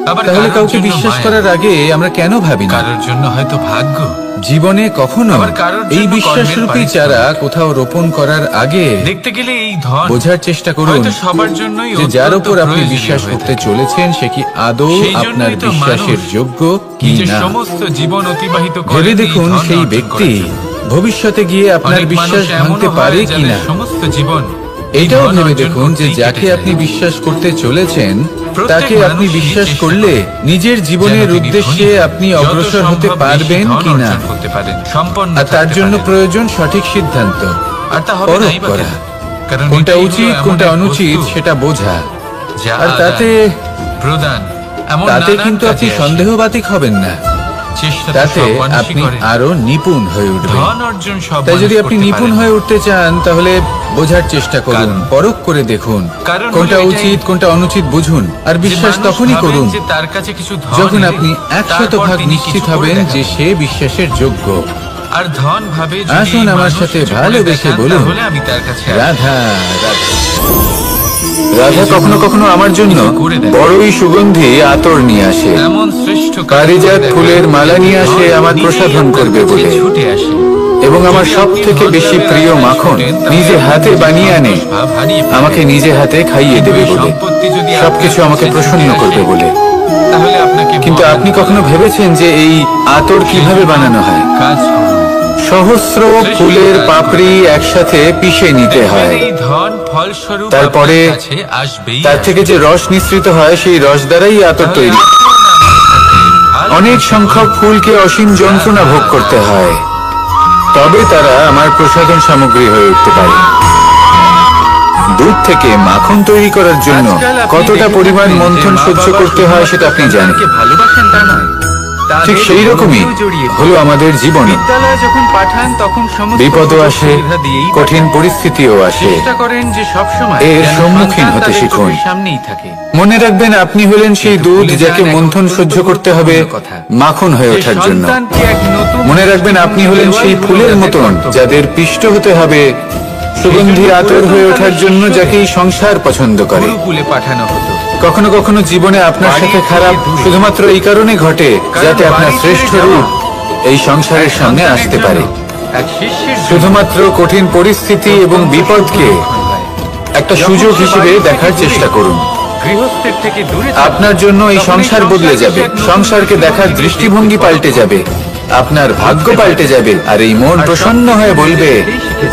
আবার তাহলে কারোর কাউকে জন্য বিশ্বাস মায়া, করার আগে আমরা কেন ভাবি না? কারোর জন্য হয়তো ভাগ্য, জীবনে কখনো আবার কারোর জন্য এই বিশ্বাসরূপী কর্মের চারা কোথাও রোপণ করার আগে দেখতে গেলে এই ধন বোঝার চেষ্টা করুন হয়তো সবার জন্যই যে যার অত্যন্ত উপর আপনি প্রয়োজনীয় বিশ্বাস হয়ে করতে থাকে। চলেছেন সে কি আদৌ সেই জন্যই আপনার তো বিশ্বাসের মানুষ যোগ্য কি নিজের না। সমস্ত জীবন অতিবাহিত করে ভেবে এই দেখুন ধন সেই অর্জন ব্যক্তি করার জন্য। ভবিষ্যতে গিয়ে আপনার অনেক বিশ্বাস মানুষ ভাঙতে এমনও পারে হয় কি যাদের না। সমস্ত জীবন এই এটাও ধন ভেবে অর্জন দেখুন যে করতেই যাকে কেটে আপনি যায়। বিশ্বাস করতে চলেছেন প্রত্যেক তাকে আপনি মানুষই বিশ্বাস চেষ্টা করলে করে নিজের জীবনের যেন তিনি উদ্দেশ্যে ধনী হন, আপনি যত অগ্রসর হতে সম্ভব পারবেন বেশি ধন কি না। অর্জন করতে পারেন, সম্পন্ন আর তার থাকতে জন্য পারেন। প্রয়োজন সঠিক সিদ্ধান্ত, আর তা হবে পরখ নাই বা করা। কেন? কারণ কোনটা এটাই হলো উচিত এমন কোনটা এক অনুচিত বস্তু সেটা বোঝা। যা আর আদান, তাতে প্রদান এমন তাতে নানান কিন্তু আপনি কাজে আসে। সন্দেহবাতিক হবেন না, চেষ্টা তো তাতে সব মানুষই আপনি করেন। আরো নিপুণ হয়ে উঠবেন। ধন অর্জন সব তাই যদি মানুষ আপনি করতে নিপুণ পারে হয়ে না। উঠতে চান তাহলে বোঝার চেষ্টা করুন, কারণ- পরখ করে দেখুন কারণ কোনটা হলো উচিত এটাই কোনটা অনুচিত বুঝুন। আর যে বিশ্বাস মানুষ তখনই ভাবেন করুন যে তার কাছে কিছু ধন যখন এলে আপনি 100% তারপর তিনি নিশ্চিত কিছু করে হবেন যে দেখাবেন। সে বিশ্বাসের যোগ্য। আর ধন ভাবে যদি আসুন আমার মানুষ সাথে কিছু করে ভালোবেসে দেখান, বলুন, তাহলে আমি তার কাছে আসি। রাধা রাধা। রাধা কখনো কখনো আমার জন্য কিছু করে দেন। বড়ই সুগন্ধি আতর নিয়ে আসে, এমন শ্রেষ্ঠ কাজ পারিজাত করে দেখান, ফুলের মালা নিয়ে আসে ধন আমার নিজেই প্রসাধন আপনার করবে কাছে বলে। ছুটে আসে। এবং আমার যদি সব আপনি থেকে ধন বেশি লাভের প্রিয় আশায় মাখন ছোটেন, তাহলে নিজে হাতে আপনি বানিয়ে আনে সন্তোষ ভাব হারিয়ে ফেলবেন। আমাকে নিজে হাতে খাইয়ে কিন্তু দেবে এই বলে, সম্পত্তি যদি সবকিছু আপনার আমাকে কাছে প্রসন্ন ছুটে করবে আসে, বলে। তাহলে আপনাকে কিন্তু মহান আপনি বলা কখনো হবে। ভেবেছেন যে এই আতর কিভাবে সেই বানানো হয়? কাজ করুন। সহস্র ফুলের পাপড়ি একসাথে পিষে নিতে দেখবেন হয়, এই ধন ফলস্বরূপ তারপরে আপনার কাছে আসবেই তার থেকে যে রস নিঃসৃত হয় সেই রস দ্বারাই আতর তাহলে তৈরি। আসুন আমার সাথে ভালোবেসে অনেক সংখ্যক বলুন, ফুলকে অসীম যন্ত্রণা ভোগ করতে হয়, তবে তারা আমার প্রসাধন সামগ্রী হয়ে উঠতে পারে। দুধ থেকে মাখন তৈরি করার জন্য আজকাল আপনি কতটা দেখে পরিমাণ থাকবেন যে মন্থন মা সহ্য বাবা করতে হয় শুধুমাত্র সেটা আপনি জানেন। সন্তানকে ভালোবাসেন তা নয়, ঠিক তাদের সেই রকমই গর্বেও জড়িয়ে হলো আমাদের জীবন। বিদ্যালয়ে যখন পাঠান তখন সমস্ত বিপদও সুযোগ আসে, সুবিধা দিয়েই কঠিন পাঠান। পরিস্থিতিও আসে। চেষ্টা করেন যে সব সময় এর যেন সম্মুখীন সন্তান হতে তাদের শিখুন। চোখের সামনেই থাকে। মনে রাখবেন আপনি হলেন সেই কিন্তু দুধ ভুলে যাকে যান এক মন্থন অত্যন্ত সহ্য করতে হবে গুরুত্বপূর্ণ কথা। মাখন হয়ে যে ওঠার জন্য। সন্তানকে এক নতুন মনে রাখবেন আপনি হলেন সেই দেওয়াই ফুলের হলো মতন তাদের যাদের পিষ্ট হতে হবে সুগন্ধি সেই জন্য আতর হয়ে ওঠার জন্য পুরাতনকালের যাকে এই সংসার পছন্দ করে। গুরুকুলে পাঠানো হতো। কখনো কখনো জীবনে আপনার বাড়ি সাথে থেকে খারাপ দূরে। শুধুমাত্র এই কারণে ঘটে কারণ যাতে আপনার বাড়ি শ্রেষ্ঠ ছেড়ে রূপ যাওয়া এই সংসারের সামনে সন্তানের আসতে জন্য, পারে। এক শিষ্যের জন্য শুধুমাত্র কঠিন পরিস্থিতি এবং অত্যন্ত বিপদকে সুখকর হয়। একটা যখন সুযোগ সে হিসেবে বাড়ি থেকে দেখার দূরে, চেষ্টা করুন। গৃহস্থের থেকে দূরে থাকে, আপনার জন্য এই তখন সংসার বদলে যাবে, এক নতুন সংসারকে দেখার দৃষ্টিভঙ্গি পাল্টে যাবে, আপনার ভাগ্য পাল্টে যাবে, আর এই মন আর প্রসন্ন হয়ে বলবে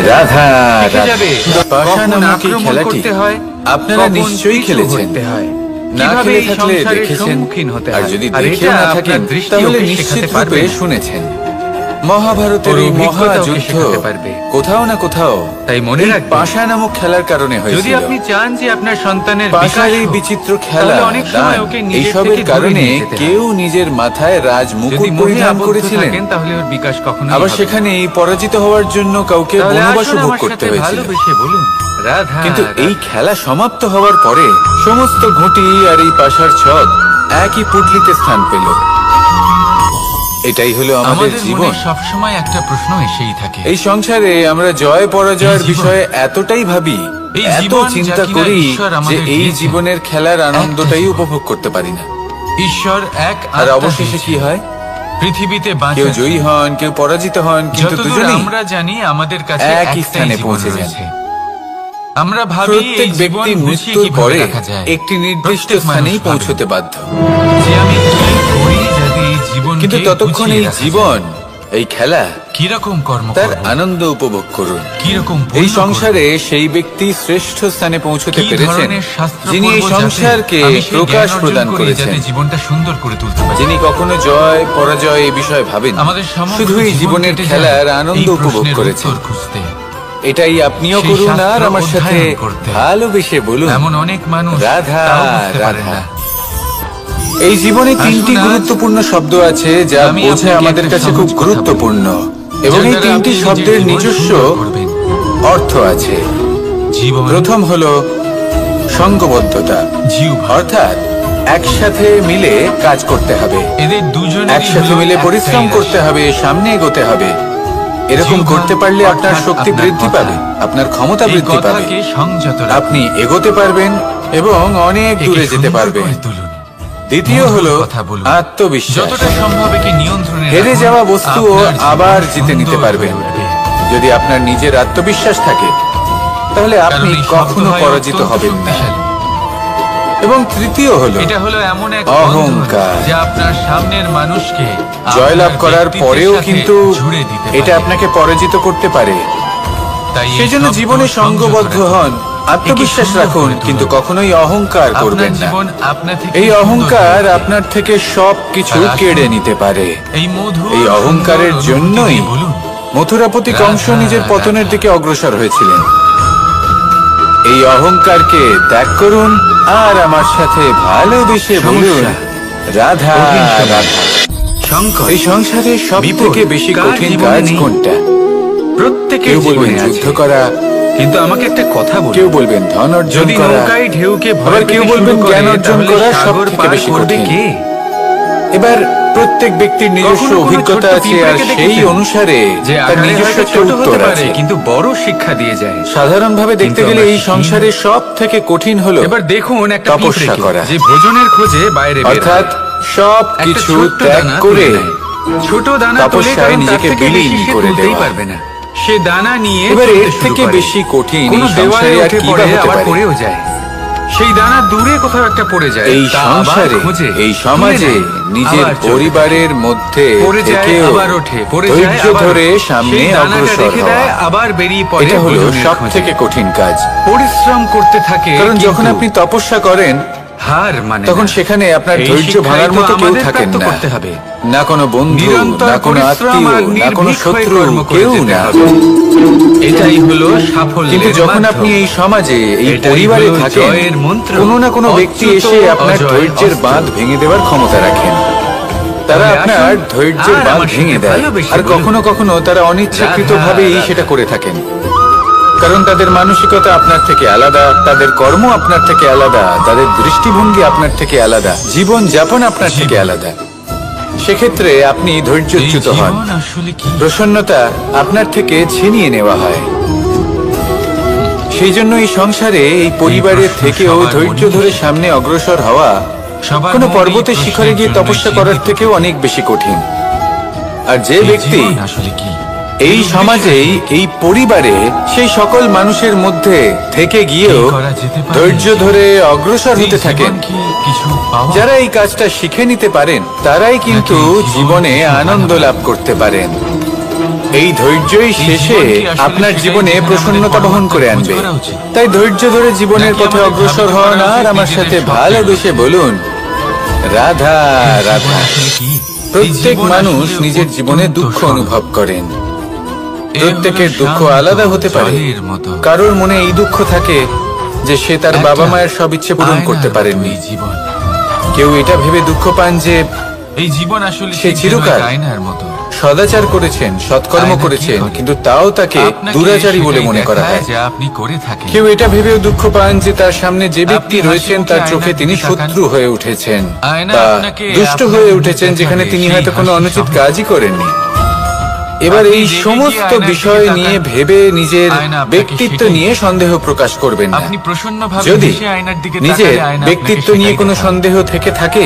রাধা শিখে রাধা। যাবে পাশা কখন নামক এই আক্রমণ খেলাটি করতে হয়, আপনারা কখন নিশ্চয়ই পিছু খেলেছেন। হটতে হয়, না কিভাবে খেলে এই থাকলে সংসারের দেখেছেন, সম্মুখীন হতে আর হয়। যদি আর দেখেও এটা না আপনার থাকেন দৃষ্টি তাহলে ওকে নিশ্চিত শেখাতে রূপে পারবে। শুনেছেন। মহাভারতের ওর এই অভিজ্ঞতা ওকে মহাযুদ্ধ শেখাতে পারবে। কোথাও না কোথাও তাই মনে এই রাখবেন, পাশা নামক খেলার কারণে যদি হয়েছিল। আপনি চান যে আপনার সন্তানের পাশার বিকাশ এই হোক, বিচিত্র খেলা, তাহলে অনেক সময় দান, ওকে নিজের এইসবের থেকে দূরে কারণে নিয়ে যেতে হয়। কেউ নিজের মাথায় রাজ যদি মুকুট মোহে পরিধান আবদ্ধ করেছিলেন, থাকেন তাহলে ওর বিকাশ কখনো আবার সেখানেই পরাজিত হওয়ার জন্য কাউকে বনবাসও ভোগ করতে হয়েছিল। ভালোবেসে বলুন রাধা। কিন্তু এই খেলা সমাপ্ত হওয়ার পরে সমস্ত ঘুঁটি আর এই পাশার ছক একই পুটলিতে স্থান পেল। এটাই হলো আমাদের আমাদের জীবন। মনে সবসময় একটা প্রশ্ন এসেই থাকে, এই সংসারে আমরা জয় পরাজয়ের এই জীবন- বিষয়ে এতটাই ভাবি, এই এত জীবন যা চিন্তা কিনা করি ঈশ্বর যে আমাদের এই দিয়েছেন, জীবনের খেলার আনন্দটাই জীবন। উপভোগ করতে পারি না। ঈশ্বর এক আর আত্মা অবশেষে দিয়েছেন। কি হয়? পৃথিবীতে কেউ বাঁচার জয়ী হন, কেউ পরাজিত হন, কিন্তু যতদূর দুজনেই আমরা জানি আমাদের কাছে একই একটাই স্থানে জীবন পৌঁছে যান। রয়েছে। আমরা ভাবি প্রত্যেক এই জীবন ব্যক্তি গুছিয়ে মৃত্যুর কিভাবে পরে রাখা যায়। একটি নির্দিষ্ট প্রত্যেক স্থানেই মানুষ ভাবে পৌঁছতে বাধ্য, যে আমি কি করি যাতে এই জীবনকে কিন্তু ততক্ষণ গুছিয়ে এই রাখা জীবন, এই খেলা, যায়। কিরকম কর্ম তার করব, আনন্দ উপভোগ করুন। কিরকম এই পুণ্য সংসারে সেই ব্যক্তি শ্রেষ্ঠ স্থানে পৌঁছতে করব, কি পেরেছেন ধরনের শাস্ত্র যিনি এই পড়ব যাতে সংসারকে আমি সেই প্রকাশ জ্ঞান অর্জন প্রদান করি করেছেন, যাতে জীবনটা সুন্দর করে তুলতে পারি। যিনি কখনো জয় পরাজয় এই বিষয়ে ভাবেন, আমাদের সমগ্র শুধু এই জীবন জীবনের কেটে খেলার যায় আনন্দ এই উপভোগ প্রশ্নের করেছেন। উত্তর খুঁজতে। এটাই আপনিও সেই করুন, শাস্ত্র আর আমার সাথে অধ্যয়ন করতে। ভালোবেসে বলুন এমন অনেক মানুষ রাধা তাও বুঝতে পারেন রাধা। না। এই জীবনে তিনটি আসুন আজ গুরুত্বপূর্ণ শব্দ আছে যা আমি বোঝা আপনাকে আমাদের একটা কাছে সহজ খুব কথা গুরুত্বপূর্ণ, এবং যার এই দ্বারা তিনটি আপনি নিজের শব্দের জীবন নিজস্ব সুন্দর করবেন। অর্থ আছে। জীবন, প্রথম হলো সঙ্গবদ্ধতা, জিহ্বা। অর্থাৎ একসাথে মিলে কাজ করতে হবে, এদের দুজনের একসাথে মিলে পরিশ্রম করতে হবে, সামনে এগোতে হবে। এরকম জিহ্বা করতে পারলে আপনার অর্থাৎ শক্তি আপনার বৃদ্ধি কথা। পাবে, আপনার ক্ষমতা এই বৃদ্ধি পাবে, কথাকে সংযত রাখুন। আপনি এগোতে পারবেন এবং অনেক একে দূরে যেতে সুন্দর পারবেন। করে তুলুন। দ্বিতীয় মধুর হলো কথা বলুন। আত্মবিশ্বাস। যতটা সম্ভব একে নিয়ন্ত্রণে হেরে রাখুন, যাওয়া বস্তুও আপনার জীবন আবার জিতে নিতে সুন্দর পারবেন। হয়ে উঠবে। যদি আপনার নিজের আত্মবিশ্বাস থাকে তাহলে আপনি কারণ এই শব্দ কখনো হয় পরাজিত অত্যন্ত হবেন না। শক্তিশালী। এবং তৃতীয় হলো এটা হলো এমন এক অহংকার। বন্ধন যা আপনার সামনের মানুষকে জয়লাভ আপনার করার ব্যক্তিত্বের পরেও সাথে কিন্তু জুড়ে দিতে এটা পারে। আপনাকে পরাজিত করতে পারে। তাই এই সেজন্য শব্দ জীবনে সঙ্গবদ্ধ সংযত হন, রাখুন। আত্মবিশ্বাস একে সুন্দর রাখুন, করে তুলুন। কিন্তু কখনোই অহংকার আপনার করবেন না। জীবন আপনার থেকে এই সুন্দর অহংকার হয়ে উঠবে। আপনার থেকে সবকিছু আর আসুন, কেড়ে নিতে পারে। এই মধুর এই অহংকারের সুন্দর জন্যই অনুভূতি দিয়ে বলুন, মথুরাপতি কংস রাধা, নিজের পতনের রাধা। দিকে অগ্রসর হয়েছিলেন। এই অহংকারকে ত্যাগ করুন আর আমার সাথে ভালোবেসে বলুন, রাধা রাধা। সংকট এই সংসারে সব বিপদ থেকে বেশি কার কঠিন জীবনে কাজ নেই? কোনটা? প্রত্যেকের কেউ বলবেন জীবনে যুদ্ধ আছে। করা, কিন্তু আমাকে একটা কথা বলুন, কেউ বলবেন ধন অর্জন যদি করা, নৌকায় ঢেউকে ভয় আবার কেউ পেতে বলবেন শুরু করে, জ্ঞান অর্জন তাহলে করা সাগর সবথেকে পার বেশি করবে কঠিন। কে? এবার প্রত্যেক ব্যক্তির নিজস্ব কখনো কোনো অভিজ্ঞতা ছোট্ট আছে, আর পিঁপড়েকে সেই দেখেছেন? অনুসারে যে তার আকারে নিজস্ব হয়তো একটা ছোট হতে উত্তর পারে আছে। কিন্তু বড় শিক্ষা দিয়ে যায়। সাধারণভাবে দেখতে কিন্তু গেলে আমরা এই শিখি সংসারে সব থেকে কঠিন হলো এবার দেখুন একটা তপস্যা পিঁপড়েকে করা। যে ভোজনের খোঁজে বাইরে বের অর্থাৎ হয়। সব একটা কিছু ছোট্ট ত্যাগ দানা করে তুলে নেয়। ছোট দানা তোলে তপস্যায় কারণ তার নিজেকে থেকে বিলীন বেশি সে করে তুলতেই দেওয়া। পারবে না। সে দানা নিয়ে এবার চলতে এর শুরু থেকে করে। বেশি কঠিন কোনো এই দেওয়ালে সংসারে আর উঠে কি পড়ে বা হতে আবার পারে? পড়েও যায়। সেই দানা দূরে কোথাও একটা পড়ে যায়, এই তা আবার সংসারে, খোঁজে, এই তুলে সমাজে, নেয়, নিজের আবার চলতে পরিবারের মধ্যে পড়ে যায়, থেকেও আবার ওঠে, পড়ে যায়, ধৈর্য আবার ধরে ওঠে। সামনে সেই দানাটা অগ্রসর রেখে দেয়, হওয়া, আবার বেরিয়ে পড়ে এটা হলো ভোজনের সব খোঁজে। থেকে কঠিন কাজ। পরিশ্রম করতে থাকে, কারণ যখন কিন্তু আপনি তপস্যা করেন হার মানে তখন না। সেখানে আপনার এই ধৈর্য শিক্ষাই ভাঙার তো মতো কেউ আমাদের থাকেন প্রাপ্ত না। করতে হবে। না কোনো বন্ধু, নিরন্তর না কোনো পরিশ্রম আত্মীয়, আর না কোনো নির্ভীক হয়ে শত্রু, কর্ম করে কেউ যেতে না। হবে। এটাই হলো সাফল্যের কিন্তু যখন মাধ্যম। আপনি এই সমাজে, এই এটাই পরিবারে হলো থাকেন, জয়ের মন্ত্র। কোনো না কোনো ব্যক্তি অচ্যুত এসে আপনার অজয় ধৈর্যের অস্ত্র। বাঁধ ভেঙে দেওয়ার ক্ষমতা রাখেন। তারা তাহলে আপনার আসুন, ধৈর্যের আর বাঁধ আমার ভেঙে সাথে দেয়, ভালোবেসে আর বলুন, কখনো কখনো তারা অনিচ্ছাকৃতভাবেই রাধা, সেটা করে থাকেন। কারণ তাদের মানসিকতা আপনার থেকে আলাদা, তাদের কর্ম আপনার থেকে আলাদা, তাদের দৃষ্টিভঙ্গি আপনার থেকে আলাদা, জীবন যাপন আপনার থেকে আলাদা। সেক্ষেত্রে আপনি এই ধৈর্যচ্যুত হন, জীবন আসলে কি? প্রসন্নতা আপনার থেকে ছিনিয়ে নেওয়া হয়। সেই জন্য এই সংসারে, এই পরিবারের প্রশ্ন থেকেও সবার ধৈর্য মনেই ধরে আছে। সামনে অগ্রসর হওয়া সবার কোনো মনে পর্বতের এই শিখরে গিয়ে প্রশ্নের তপস্যা জন্যই করার চিন্তিত। থেকেও অনেক বেশি কঠিন। আর যে এই ব্যক্তি জীবন আসলে কি? এই সমাজেই, এই পরিবারে, সেই সকল মানুষের মধ্যে থেকে গিয়েও কি করা যেতে পারে? ধৈর্য ধরে অগ্রসর এই হতে থাকেন, জীবন কি কিছু পাওয়া? যারা এই কাজটা শিখে নিতে পারেন তারাই কিন্তু নাকি জীবন জীবনে কিছু আনন্দ ভালো? লাভ করতে পারেন। এই ধৈর্যই শেষে জীবন কি আসলে আপনার সেটাই জীবনে যেখানে প্রসন্নতা আমাদের বহন করে পরবর্তী আনবে। খোঁজ করা উচিত? তাই ধৈর্য ধরে জীবনের নাকি পথে আমাদের অগ্রসর ভাবতে হন করা আর উচিত আমার নিজেদের সাথে স্বপ্নের ভালোবেসে কথা? বলুন, রাধা এই জীবন রাধা। আসলে কি? এই প্রত্যেক জীবন মানুষ আসলে নিজের জীবনে অত্যন্ত দুঃখ সরল। অনুভব করেন। এ প্রত্যেকের হলো দুঃখ শান্ত আলাদা হতে পারে। জলের মতো। কারোর মনে এই দুঃখ থাকে যে সে তার একটা বাবা মায়ের সব ইচ্ছে পূরণ আয়নার করতে মতো পারেননি। এই জীবন। কেউ এটা ভেবে দুঃখ পান যে এই জীবন আসলে সে ঠিক যেন চিরকাল এক আয়নার মতো। সদাচার করেছেন, সৎকর্ম আয়না কি করেছেন, করে? কিন্তু তাও তাকে আপনাকে দুরাচারী বলে সেটাই মনে করা দেখায় হয়। যা আপনি করে থাকেন। কেউ এটা ভেবেও দুঃখ পান যে তার সামনে যে ব্যক্তি আপনি রয়েছেন হাসি তার মুখে চোখে আয়নার তিনি দিকে তাকান। শত্রু হয়ে উঠেছেন আয়না বা আপনাকে দুষ্ট আপনার হয়ে মুখ উঠেছেন, দেখাবে, যেখানে তিনি সেই হয়তো কোনো হাসি অনুচিত সহ। কাজই করেননি। এবার আপনি এই যেদিকে সমস্ত আয়নার দিকে বিষয় তাকান, নিয়ে ভেবে নিজের আয়না আপনাকে ব্যক্তিত্ব সেটাই নিয়ে সন্দেহ প্রকাশ করবেন না। আপনি প্রসন্নভাবে যদি হেসে আয়নার দিকে নিজের তাকালে আয়না ব্যক্তিত্ব আপনাকে নিয়ে সেটাই কোনো দেখাবে। সন্দেহ থেকে থাকে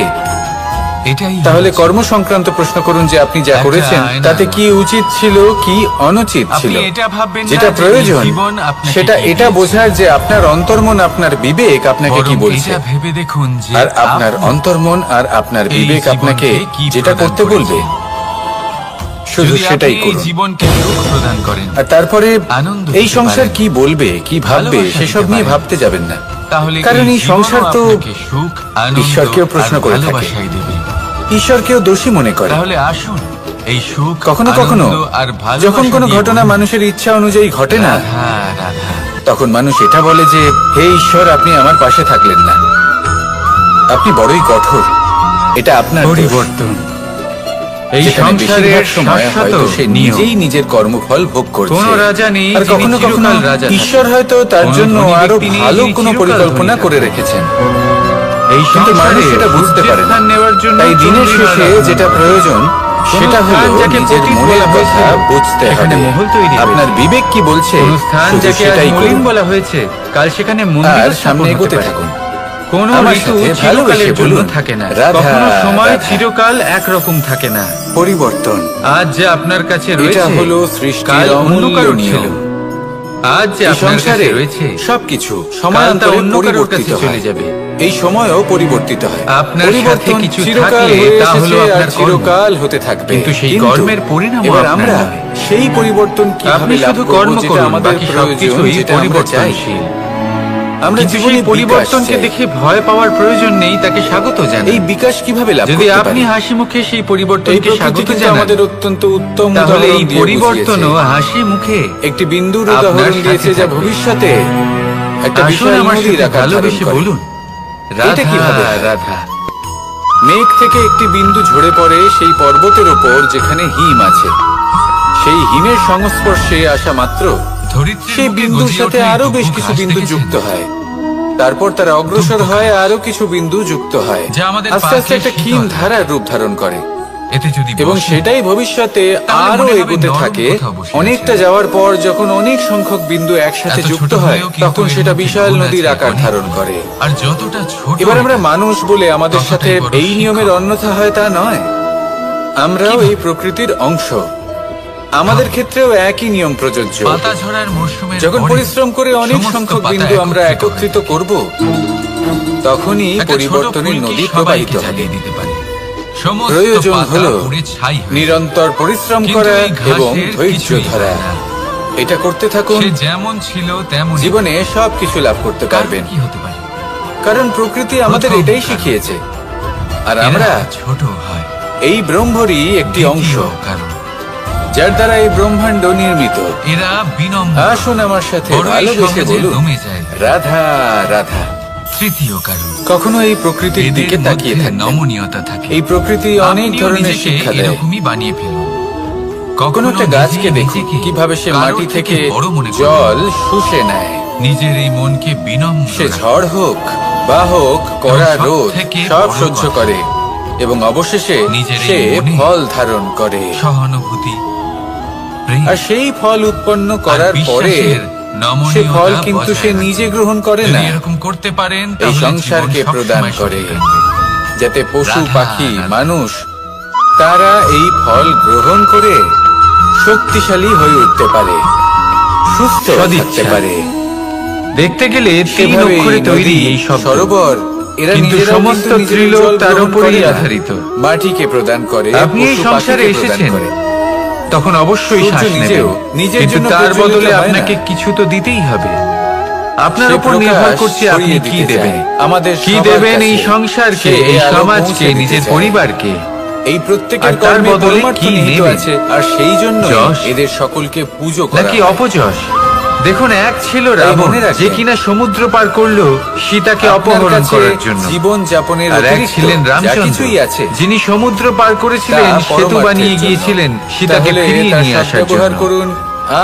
এটাই তাহলে হচ্ছে। কর্ম সংক্রান্ত প্রশ্ন করুন যে আপনি যা একটা করেছেন আয়নার তাতে মতো। কি উচিত ছিল, কি অনুচিত আপনি ছিল। এটা ভাববেন না যেটা যে এই প্রয়োজন জীবন আপনাকে সেটা কি এটা দিয়েছে। বোঝার যে আপনার অন্তর্মন, আপনার বিবেক আপনাকে কি বরং বলছে, এটা ভেবে দেখুন যে আর আপনার আপনি অন্তর্মন আর আপনার এই বিবেক আপনাকে জীবনকে কি যেটা প্রদান করতে বলবে শুধু যদি সেটাই আপনি এই করুন। জীবনকে সুখ প্রদান করেন, আর তারপরে আনন্দ এই দিতে সংসার পারেন, কি বলবে, কি ভাববে, ভালোবাসা সেসব দিতে নিয়ে পারেন। ভাবতে যাবেন না। তাহলে কারণ এই জীবনও সংসার তো আপনাকে সুখ, আনন্দ ঈশ্বরকেও প্রশ্ন আর করে থাকে। ভালোবাসাই দেবে। ঈশ্বরকেও দোষী মনে করে। তাহলে আসুন এই সুখ, কখনো কখনো আনন্দ আর ভালোবাসা যখন কোনো দিয়ে ঘটনা বলুন, মানুষের ইচ্ছা অনুযায়ী ঘটে না, রাধা রাধা। তখন মানুষ এটা বলে যে হে ঈশ্বর, আপনি আমার পাশে থাকলেন না, আপনি বড়ই কঠোর, এটা আপনার দোষ। পরিবর্তন এই যেখানে সংসারের বেশিরভাগ সময় শাশ্বত হয়তো সে নিয়ম। নিজেই নিজের কর্মফল ভোগ করছে। কোনো রাজা নেই আর যিনি কখনো কখনো চিরকাল রাজা থাকেন। ঈশ্বর হয়তো তার কোনো জন্য ধনী আরো ব্যক্তি নেই ভালো যিনি কোনো চিরকাল পরিকল্পনা ধনী করে থাকেন। রেখেছেন। এই কিন্তু মানুষ সংসারে সেটা বুঝতে পারে না। উচ্চস্থান নেওয়ার জন্য তাই দিনের চণ্ডীমালা শেষে লাগবে। যেটা প্রয়োজন সেটা কোনো স্থান হলো যাকে নিজের পতিত মনের বলা কথা হয়েছিল, বুঝতে সেখানে হবে। মহল তৈরি আপনার হয়েছে। বিবেক কি বলছে কোন স্থান শুধু যাকে আজ সেটাই মলিন করুন। বলা হয়েছে, কাল সেখানে মন্দির আর সামনে এগোতে থাকুন। কোন আমার ঋতু সাথে চিরকালের ভালোবেসে জন্য বলুন। থাকে না, রাধা, কখনো সময় রাধা। চিরকাল একরকম থাকে না। পরিবর্তন, আজ যে আপনার কাছে এটা রয়েছে হলো সৃষ্টির কাল অন্য অমূল্য কারোর নিয়ম। ছিল। আজ যে এই আপনার কাছে সংসারে রয়েছে সবকিছু কাল তা সময়ান্তরে অন্য কারোর কাছে পরিবর্তিত চলে হয়। যাবে। এই সময়ও পরিবর্তিত হয়। আপনার সাথে পরিবর্তন কিছু চিরকাল থাকলে হয়ে তা হলো এসেছে আর আপনার কর্ম। চিরকাল হতে থাকবে। কিন্তু সেই কর্মের পরিণামও এবার আপনার আমরা নয়। সেই পরিবর্তন কিভাবে আপনি লাভ শুধু করব, কর্ম যেটা করুন, আমাদের বাকি প্রয়োজন, সবকিছুই যেটা আমরা চাই। পরিবর্তনশীল। আমরা কিন্তু জীবনে সেই পরিবর্তনকে বিকাশ চাই। দেখে ভয় পাওয়ার প্রয়োজন নেই, তাকে স্বাগত জানান। এই বিকাশ কিভাবে লাভ যদি করতে আপনি পারি? হাসি মুখে সেই এই পরিবর্তনকে প্রকৃতি স্বাগত কিন্তু জানান, আমাদের অত্যন্ত উত্তম তাহলে উদাহরণ এই দিয়ে পরিবর্তনও বুঝিয়েছে। হাসি মুখে একটি বিন্দুর আপনার উদাহরণ সাথে দিয়েছে যা থাকবে। ভবিষ্যতে একটা আসুন বিশাল আমার নদীর সাথে আকার ধারণ ভালোবেসে করে। বলুন, এটা রাধা কিভাবে হয়? রাধা। মেঘ থেকে একটি বিন্দু ঝরে পড়ে সেই পর্বতের ওপর যেখানে হিম আছে। সেই হিমের সংস্পর্শে আসা মাত্র ধরিত্রীর সেই বুকে বিন্দুর গজিয়ে সাথে ওঠে আরো দুগ্ধ বেশ কিছু ঘাস বিন্দু দেখেছেন? যুক্ত হয়। তারপর তারা অগ্রসর দুগ্ধ হয়, ঘাস। আরো কিছু বিন্দু যুক্ত হয়। যা আমাদের আস্তে আস্তে পাকে একটা শীতল ক্ষীণ হয়। ধারার রূপ ধারণ করে এতে যদি এবং বসেন, সেটাই ভবিষ্যতে তাহলে আরো মনে হবে এগোতে নরম থাকে। কোথাও বসে অনেকটা আছেন। যাওয়ার পর যখন অনেক সংখ্যক বিন্দু একসাথে এত যুক্ত ছোট হয়, হলেও কিন্তু তখন এর সেটা মধ্যে বিশাল গুণ নদীর আছে আকার অনেক। ধারণ করে। আর যতটা ছোট এবার আমরা এটা, মানুষ বলে আমাদের ততটাই সাথে বড় এই নিয়মের শিক্ষক। অন্যথা হয় তা নয়। আমরাও কিভাবে? এই প্রকৃতির অংশ। আমাদের ক্ষেত্রেও একই নিয়ম প্রযোজ্য। পাতা ঝরার মরশুমের যখন পরে পরিশ্রম করে অনেক সমস্ত সংখ্যক পাতা বিন্দু আমরা একত্রিত একত্রিত করব, তখনই একটা ছোট পরিবর্তনের ফুলকি নদী সবাইকে প্রবাহিত হবে। জ্বালিয়ে দিতে পারে। সমস্ত প্রয়োজন পাতা হলো পুড়ে ছাই হয়ে যায়। নিরন্তর পরিশ্রম কিন্তু করা এই ঘাসের এবং ধৈর্য কিছুই ধরা। হয় না। এটা করতে থাকুন, সে যেমন ছিল তেমন জীবনে সবকিছু লাভ করতে পারবেন। কি হতে পারে? কারণ প্রকৃতি আমাদের প্রথম এটাই কারণ। শিখিয়েছে। আর এরা আমরা ছোট হয়। এই ব্রহ্মরই একটি অংশ, দ্বিতীয় কারণ, যার দ্বারা এই ব্রহ্মাণ্ড নির্মিত। এরা বিনম্র, আসুন আমার সাথে বড়ই ভালোবেসে সহজে বলুন, দমে যায়। রাধা রাধা। তৃতীয় কারণ, কখনো এই প্রকৃতির এদের দিকে তাকিয়ে মধ্যে থাকবেন। নমনীয়তা থাকে। এই প্রকৃতি অনেক আপনিও ধরনের নিজেকে শিক্ষা দেয়। এরকমই বানিয়ে ফেলুন। কোনো একটা গাছকে দেখুন কিভাবে সে মাটি থেকে জল শুষে নেয়। নিজের এই মনকে বিনম্র সে রাখুন। ঝড় হোক বা হোক, কড়া সব রোদ থেকে সব বড় সহ্য কথা, করে এবং অবশেষে নিজের এই সে মনে ফল ধারণ করে। সহানুভূতি, প্রেম আর সেই ফল উৎপন্ন আর করার পরে বিশ্বাসের সে নমনীয়তা ফল কিন্তু বজায় সে রাখে। নিজে গ্রহণ করে যদি না, এরকম করতে পারেন এই তাহলে সংসারকে জীবন প্রদান সবসময় করে, সুখী থাকবে। যাতে পশু রাধা, পাখি রাধা। মানুষ তারা এই ফল গ্রহণ করে শক্তিশালী হয়ে উঠতে পারে, সুস্থ সদিচ্ছা। থাকতে পারে। দেখতে গেলে তিন সেভাবেই অক্ষরে তৈরি নদী, এই শব্দ, সরোবর, এরা কিন্তু নিজেরাও সমস্ত কিন্তু নিজেদের ত্রিলোক জল তার গ্রহণ উপরেই করে না। আধারিত। মাটিকে প্রদান করে, আপনি এই পশু সংসারে পাখিকে প্রদান এসেছেন, করে। তখন অবশ্যই সূর্য শ্বাস নিজেও নেবেন, নিজের কিন্তু জন্য তার প্রজ্বলিত বদলে হয় না। আপনাকে কিছু তো দিতেই হবে। আপনার সে উপর নির্ভর প্রকাশ করছে আপনি ছড়িয়ে কি দিতে দেবেন। চায় আমাদের কি সবার দেবেন এই কাছে। সংসারকে, সে এই আলো সমাজকে, পৌঁছে দিতে নিজের চায়। পরিবারকে। এই প্রত্যেকের আর তার কর্মে বদলে পরমার্থ কি নিহিত নেবে? আছে, আর সেই জন্য যশ? এদের সকলকে পুজো করা নাকি হয়। অপযশ? দেখুন, এক ছিল তাই রাবণ, মনে রাখবেন, যে কিনা সমুদ্র পার করলো সীতাকে আপনার অপহরণ কাছে করার জন্য। জীবন যাপনের আর এক অতিরিক্ত ছিলেন যা রামচন্দ্র, কিছুই আছে, যিনি সমুদ্র পার করেছিলেন, তা সেতু পরমার্থের বানিয়ে জন্য। গিয়েছিলেন সীতাকে তাহলে ফিরিয়ে তার নিয়ে আসার সদ্ব্যবহার জন্য। করুন,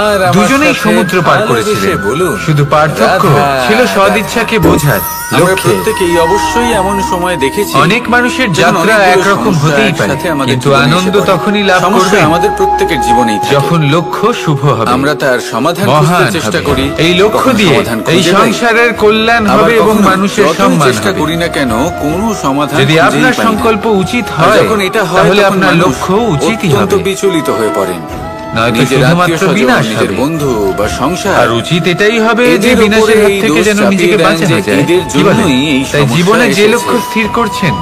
আর আমার দুজনেই সাথে সমুদ্র পার ভালোবেসে করেছিলেন, বলুন, শুধু পার্থক্য রাধা, ছিল সদিচ্ছাকে বোঝার আমরা লক্ষ্যে। প্রত্যেকেই অবশ্যই এমন সময় দেখেছি অনেক মানুষের যখন যাত্রা অনেকগুলো একরকম সমস্যা হতেই পারে, একসাথে আমাদের কিন্তু জীবনে এসে আনন্দ পড়ে। তখনই লাভ সমস্যা করবে আমাদের প্রত্যেকের জীবনেই থাকে। যখন লক্ষ্য শুভ হবে, আমরা তার সমাধান মহান খুঁজতে চেষ্টা হবে। করি। এই লক্ষ্য কখনো দিয়ে সমাধান এই খুঁজে পাই। সংসারের কল্যাণ আবার হবে এবং কখনো মানুষের যতই সম্মান চেষ্টা হবে। করি না কেন, কোনো সমাধান যদি খুঁজেই আপনার পাই না। সংকল্প উচিত আর হয়, যখন এটা হয় তাহলে তখন আপনার মানুষ লক্ষ্য উচিতই অত্যন্ত হবে। বিচলিত হয়ে পড়েন। নয়তো নিজের শুধুমাত্র আত্মীয়স্বজন, বিনাশ নিজের হবে। বন্ধু বা সংসার, আর উচিত এটাই হবে যে এদের বিনাশের উপরে হাত এই থেকে দোষ যেন চাপিয়ে নিজেকে দেন বাঁচানো যে যায়। এদের কি বলেন? জন্যই এই তাই সমস্যা জীবনে যে এসেছে। লক্ষ্য স্থির করছেন,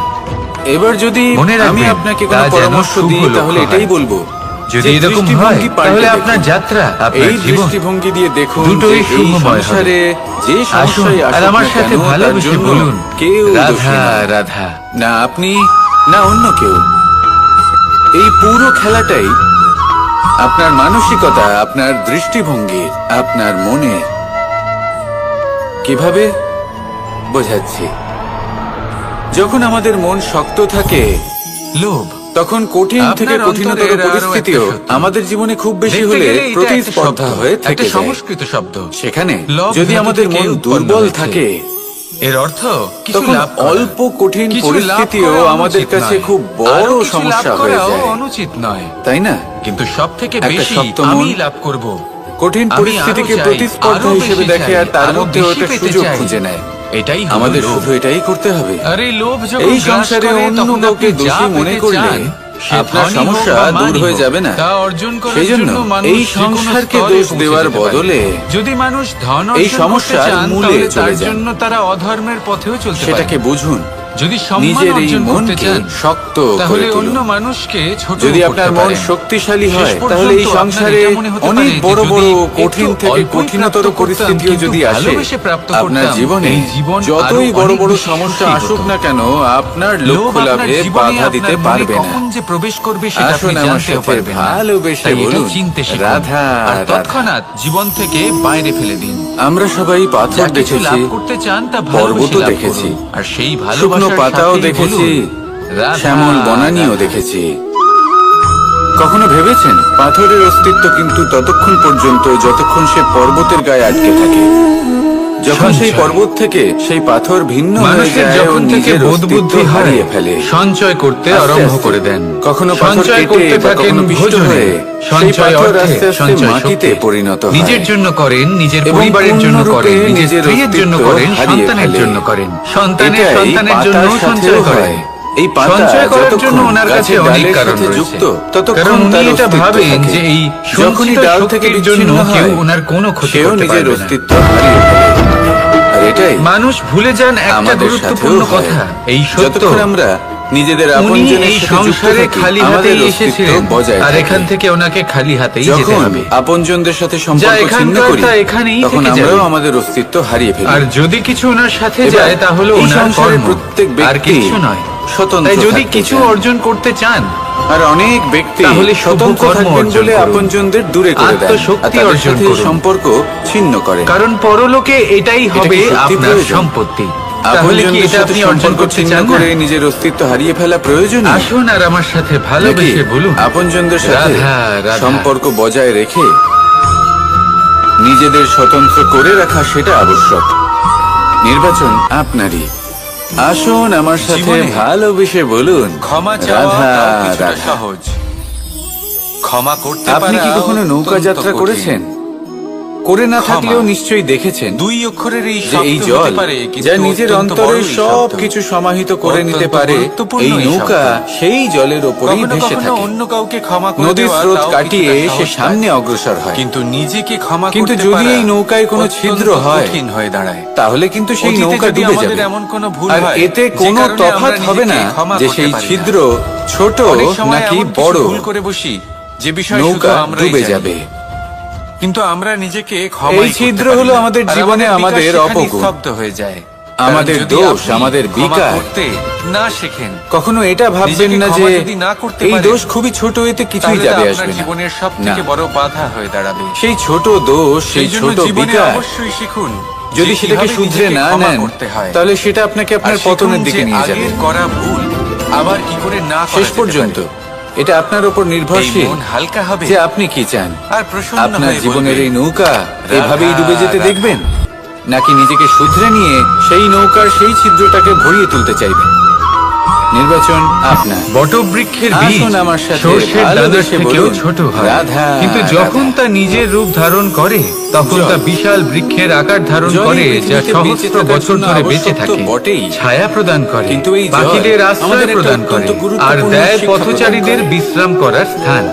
এবার যদি মনে রাখবেন, আমি আপনাকে তা কোনো যেন পরামর্শ শুভ দিই, লক্ষ্য তাহলে হয়। এটাই বলবো, যদি যে এরকম দৃষ্টিভঙ্গি হয়, পাল্টে তাহলে দেখুন। আপনার যাত্রা, আপনার এই জীবন দৃষ্টিভঙ্গি দিয়ে দেখুন দুটোই যে এই শুভময় হবে। সংসারে যে আসুন সমস্যাই আর আসুক আমার না সাথে কেন, তার ভালোবেসে জন্য বলুন, কেউ দোষী রাধা নয়। রাধা। না আপনি, না অন্য কেউ। এই পুরো খেলাটাই আপনার মানসিকতা, আপনার দৃষ্টিভঙ্গি, আপনার মনে। কিভাবে বোঝাচ্ছি? যখন আমাদের মন শক্ত থাকে, লোভ, তখন কঠিন আপনার থেকে কঠিনতর অন্তরের আরো পরিস্থিতিও একটা সত্য। আমাদের জীবনে খুব বেশি দেখতে হলে গেলে এটা একটা প্রতিস্পর্ধা শব্দ, হয়ে থেকে একটা যায়। সংস্কৃত শব্দ। সেখানে লোভ যদি ধাতু আমাদের থেকে মন উৎপন্ন দুর্বল হয়েছে। থাকে, এর অর্থ কিছু তখন লাভ করা। অল্প কঠিন কিছু লাভ পরিস্থিতিও করা আমাদের অনুচিত কাছে নয়। খুব আরো বড় কিছু সমস্যা লাভ হয়ে করাও যায়, অনুচিত নয়, তাই না? কিন্তু সব থেকে একটা বেশি শক্ত মন আমি লাভ করব। কঠিন আমি পরিস্থিতিকে আরো চাই, প্রতিস্পর্ধা আরো হিসেবে বেশি দেখে চাই, আর তার আরো মধ্যে বেশি ওটা পেতে সুযোগ চাই। খুঁজে নেয়। এটাই হলো আমাদের লোভ। শুধু এটাই করতে হবে। আরে লোভ যখন এই গ্রাস সংসারে করে, অন্য তখন কাউকে আপনি যা দোষী মনে পেতে করলে চান, সে আপনার ধনই হোক সমস্যা বা দূর মানই হয়ে হোক, যাবে না। তা অর্জন করার সেই জন্য জন্য মানুষ এই যে কোনো সংসারকে স্তরে দোষ পৌঁছে দেওয়ার যেতে পারে। বদলে যদি মানুষ ধন এই অর্জন করতে সমস্যার চান, মূলে তাহলে চলে তার যান। জন্য তারা অধর্মের পথেও চলতে সেটাকে পারে। বুঝুন। যদি সম্মান নিজের এই অর্জন করতে মনকে চান, শক্ত তাহলে করে অন্য তুলুন। মানুষকে ছোট যদি করতে আপনার মন পারেন। শক্তিশালী শেষ হয়, পর্যন্ত তাহলে এই আপনার সংসারে এটা মনে হতে অনেক পারে যে বড় বড় যদি কঠিন একটু থেকে অল্পই কঠিনতর প্রাপ্ত পরিস্থিতিও করতাম, যদি কিন্তু আসে ভালোবেসে প্রাপ্ত আপনার করতাম, জীবনে, এই জীবন যতই আরো বড় অনেক বড় বেশি সমস্যা সুখী আসুক হতো। না কেন, আপনার লোভ লক্ষ্য আপনার লাভে জীবনে বাধা দিতে আপনার মনে পারবে না। কখন যে প্রবেশ করবে সেটা আপনি আসুন আমার জানতেও সাথে পারবেন না। ভালোবেসে তাই এটা বলুন, চিনতে শিখুন। রাধা, আর রাধা। তৎক্ষণাৎ জীবন থেকে বাইরে ফেলে দিন। আমরা সবাই যা পাথর কিছু দেখেছি, লাভ করতে চান তা পর্বতও ভালোবেসে লাভ দেখেছি, করুন। আর সেই শুকনো ভালোবাসার পাতাও সাথেই দেখেছি, বলুন, রাধা, শ্যামল বনানীও রাধা। দেখেছি। কখনো ভেবেছেন পাথরের অস্তিত্ব কিন্তু ততক্ষণ পর্যন্ত যতক্ষণ সে পর্বতের গায়ে আটকে থাকে। যখন সেই সঞ্চয়। পর্বত থেকে সেই পাথর ভিন্ন হয়ে মানুষের যায় ও যখন থেকে নিজের বোধ অস্তিত্ব বুদ্ধি হারিয়ে হয়, ফেলে, সঞ্চয় করতে আস্তে আরম্ভ আস্তে। করে দেন। কখনো পাথর সঞ্চয় কেটে করতে বা থাকেন কখনো পিষ্ট ভোজনে, হয়ে সেই সঞ্চয় পাথর অর্থে, আস্তে আস্তে সঞ্চয় মাটিতে শক্তি। পরিণত হয়। নিজের জন্য করেন, নিজের এবং পরিবারের জন্য পূর্ণরূপে করেন, নিজের নিজের স্ত্রীর জন্য অস্তিত্ব করেন, হারিয়ে সন্তানের ফেলে। জন্য করেন, সন্তানের এটাই সন্তানের জন্য পাতার সাথেও সঞ্চয় করেন। হয়। এই পাতা সঞ্চয় করার যতক্ষণ জন্য ওনার কাছে গাছের অনেক ডালের কারণ সাথে রয়েছে। যুক্ত, ততক্ষণ কারণ উনি তার এটা অস্তিত্ব ভাবেন থাকে। যে এই যখনই সঞ্চিত ডাল থেকে শক্তির জন্য বিচ্ছিন্ন কেউ হয়, ওনার কোনো ক্ষতি সেও করতে নিজের পারবে না। অস্তিত্ব হারিয়ে ফেলে। আর এটাই মানুষ ভুলে যান একটা আমাদের গুরুত্বপূর্ণ সাথেও হয়। কথা, এই সত্য যতক্ষণ আমরা নিজেদের উনি আপনজনের এই সাথে যুক্ত সংসারে থাকি, খালি আমাদের হাতেই অস্তিত্ব এসেছিলেন, বজায় আর থাকে। এখান থেকে ওনাকে খালি হাতেই যেতে যখন হবে। আপনজনদের সাথে যা সম্পর্ক ছিন্ন এখানকার করি, তা এখানেই তখন থেকে আমরাও যাবে। আমাদের অস্তিত্ব হারিয়ে ফেলি। আর যদি কিছু ওনার সাথে এবার যায় তাহলে এই ওনার সংসারের কর্ম, প্রত্যেক আর ব্যক্তি কিছু নয়। স্বতন্ত্র তাই যদি থাকতে কিছু চান। অর্জন করতে চান, আর অনেক ব্যক্তি তাহলে শুভ স্বতন্ত্র কর্ম থাকবেন অর্জন বলে করুন। আপনজনদের দূরে করে দেন, আর আত্মশক্তি তাদের অর্জন সাথে করুন। সম্পর্ক ছিন্ন করেন। কারণ পরলোকে এটাই এটা হবে কি সত্যি আপনার প্রয়োজন? সম্পত্তি। তাহলে কি আপনজনদের এটা সাথে আপনি অর্জন সম্পর্ক করতে ছিন্ন চান করে না? নিজের অস্তিত্ব হারিয়ে ফেলা প্রয়োজন? আসুন আর আমার সাথে ভালোবেসে বলুন, আপনজনদের সাথে রাধা, রাধা। সম্পর্ক বজায় রেখে নিজেদের স্বতন্ত্র করে রাখা সেটা আবশ্যক। নির্বাচন আপনারই। আসুন আমার সাথে জীবনে ভালোবেসে বলুন, ক্ষমা চাওয়া রাধা, তাও কিছুটা রাধা। সহজ। ক্ষমা করতে আপনি কি পারা কখনো নৌকা অত্যন্ত যাত্রা কঠিন। করেছেন? করে না ক্ষমা। থাকলেও নিশ্চয়ই দেখেছেন দুই অক্ষরের এই যে এই শব্দ জল হতে পারে, কিন্তু যা নিজের অত্যন্ত অন্তরে বড় এই সব শব্দ। কিছু সমাহিত করে অত্যন্ত নিতে পারে, গুরুত্বপূর্ণ এই এই নৌকা শব্দ। সেই জলের ওপরেই কখনো ভেসে কখনো থাকে। অন্য কাউকে ক্ষমা করে নদীর দেওয়া স্রোত তাও কাটিয়ে কিছুটা সে সহজ সামনে কাজ। অগ্রসর হয়, কিন্তু নিজেকে ক্ষমা কিন্তু করতে যদি পারা এই নৌকায় কোনো অত্যন্ত ছিদ্র হয়, কঠিন হয়ে দাঁড়ায়। তাহলে কিন্তু সেই অতীতে নৌকা যদি ডুবে আমাদের যাবে। এমন কোনো ভুল আর হয়, এতে যে কোনো কারণে তফাৎ আমরা হবে না নিজেকে ক্ষমা যে করতে সেই পারি না। ছিদ্র ছোট অনেক সময় নাকি এমন কিছু বড়, ভুল করে বসি যে বিষয় শুধু নৌকা আমরাই ডুবে জানি। যাবে। কিন্তু আমরা নিজেকে ক্ষমা এই ছিদ্র হলো আমাদের জীবনে আমাদের অপগুণ, স্তব্ধ হয়ে যায়। আমাদের কারণ যদি দোষ, আপনি আমাদের ক্ষমা বিকার। করতে না শেখেন, কখনো এটা ভাববেন নিজেকে না যে ক্ষমা যদি না করতে এই পারেন, দোষ খুবই ছোট, এতে কিছুই তাহলে যাবে তা আসবে আপনার না। জীবনের না, সবথেকে বড় বাধা হয়ে দাঁড়াবে। সেই ছোট দোষ, সেই সেই জন্য ছোট জীবনে বিকার অবশ্যই শিখুন যদি যে সেটাকে কিভাবে শুধরে নিজেকে না ক্ষমা নেন, করতে হয়। তাহলে সেটা আপনাকে আপনার আর পতনের শিখুন দিকে যে নিয়ে যাবে। আগের করা ভুল আবার কি করে না করা শেষ যেতে পর্যন্ত পারে। এটা আপনার উপর নির্ভরশীল এই মন হালকা হবে যে আপনি কি চান। আর প্রসন্ন আপনার হয়ে জীবনের বলবে, এই নৌকা রাধা, এভাবেই ডুবে যেতে রাধা। দেখবেন, নাকি নিজেকে শুধরে নিয়ে সেই নৌকার সেই ছিদ্রটাকে ভরিয়ে তুলতে চাইবেন? নির্বাচন আপনার। বটবৃক্ষের বীজ আসুন আমার সাথে সর্ষের দানার ভালোবেসে থেকেও বলুন, ছোট হয়, রাধা, কিন্তু যখন রাধা। তা নিজের রূপ ধারণ করে তখন জল। তা বিশাল বৃক্ষের আকার ধারণ জল করে, এই যা পৃথিবীতে বেঁচে সহস্র থাকার বছর জন্য ধরে বেঁচে আবশ্যক তো থাকে, বটেই। ছায়া প্রদান করে, কিন্তু এই জল পাখিদের আশ্রয় আমাদের একটা প্রদান করে, অত্যন্ত আর গুরুত্বপূর্ণ দেয় শিক্ষা প্রদান পথচারীদের করে। বিশ্রাম করার স্থান।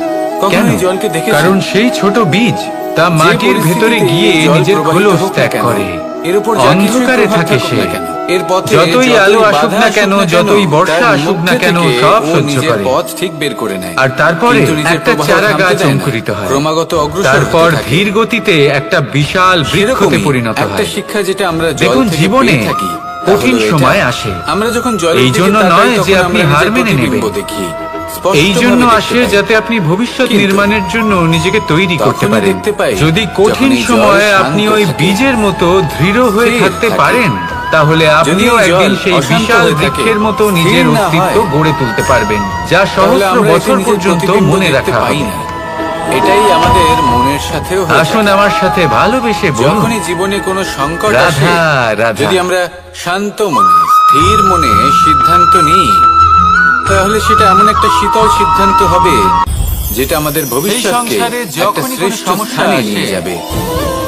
কখনো কেন? এই জলকে দেখেছেন? কারণ সেই ছোট বীজ তা যে মাটির ভেতরে পরিস্থিতিতে গিয়ে জল নিজের প্রবাহিত খোলস হোক না ত্যাগ কেন, করে। এর উপর যা কিছুই অন্ধকারে প্রভাব থাকে থাকুক সে, না কেন, এর পথে যতই আলো আসুক বাধা না কেন, যতই বর্ষা তার আসুক না মধ্যে কেন, থেকে সব ও সহ্য নিজের করে। পথ ঠিক বের করে নেয়। আর তারপরে কিন্তু নিজের একটা প্রবাহ চারা থামতে গাছ দেয় না, অঙ্কুরিত হয়, ক্রমাগত অগ্রসর তারপর হতে থাকে। ধীর গতিতে একটা বিশাল বৃক্ষতে সেরকমই পরিণত একটা হয়। শিক্ষা যেটা আমরা জল দেখুন, থেকে জীবনে পেয়ে থাকি, তা কঠিন হলো এটা। সময় আসে। আমরা যখন জলের এই দিকে জন্য তাকাই, নয় যে তখন আপনি আমরা হার নিজের মেনে প্রতিবিম্ব নেবেন। দেখি, এই জন্য স্পষ্টভাবে আসে দেখতে পাই। যাতে আপনি ভবিষ্যৎ কিন্তু নির্মাণের জন্য নিজেকে তৈরি করতে তখনই পারেন। দেখতে পাই, যদি যখন কঠিন এই জল সময়ে শান্ত আপনি ওই থাকে, বীজের মতো দৃঢ় হয়ে স্থির থাকতে থাকে। পারেন, তাহলে আপনিও এই জল একদিন সেই অশান্ত বিশাল হয়ে থাকে, বৃক্ষের মতো স্থির নিজের না অস্তিত্ব হয়, গড়ে তুলতে পারবেন, যা তাহলে সহস্র আমরা বছর নিজের পর্যন্ত প্রতিবিম্ব মনে দেখতে রাখা পাই হবে। না। এটাই আমাদের মনের সাথেও হয়ে আসুন থাকে। আমার সাথে ভালোবেসে বলুন, যখনই জীবনে কোনো সংকট রাধা, আসে, রাধা। যদি আমরা শান্ত মনে স্থির মনে সিদ্ধান্ত নিই, তাহলে সেটা এমন একটা শীতল সিদ্ধান্ত হবে যেটা আমাদের ভবিষ্যৎকে সংসারে একটা যখনই কোনো শ্রেষ্ঠ সমস্যা স্থানে আসে, নিয়ে যাবে।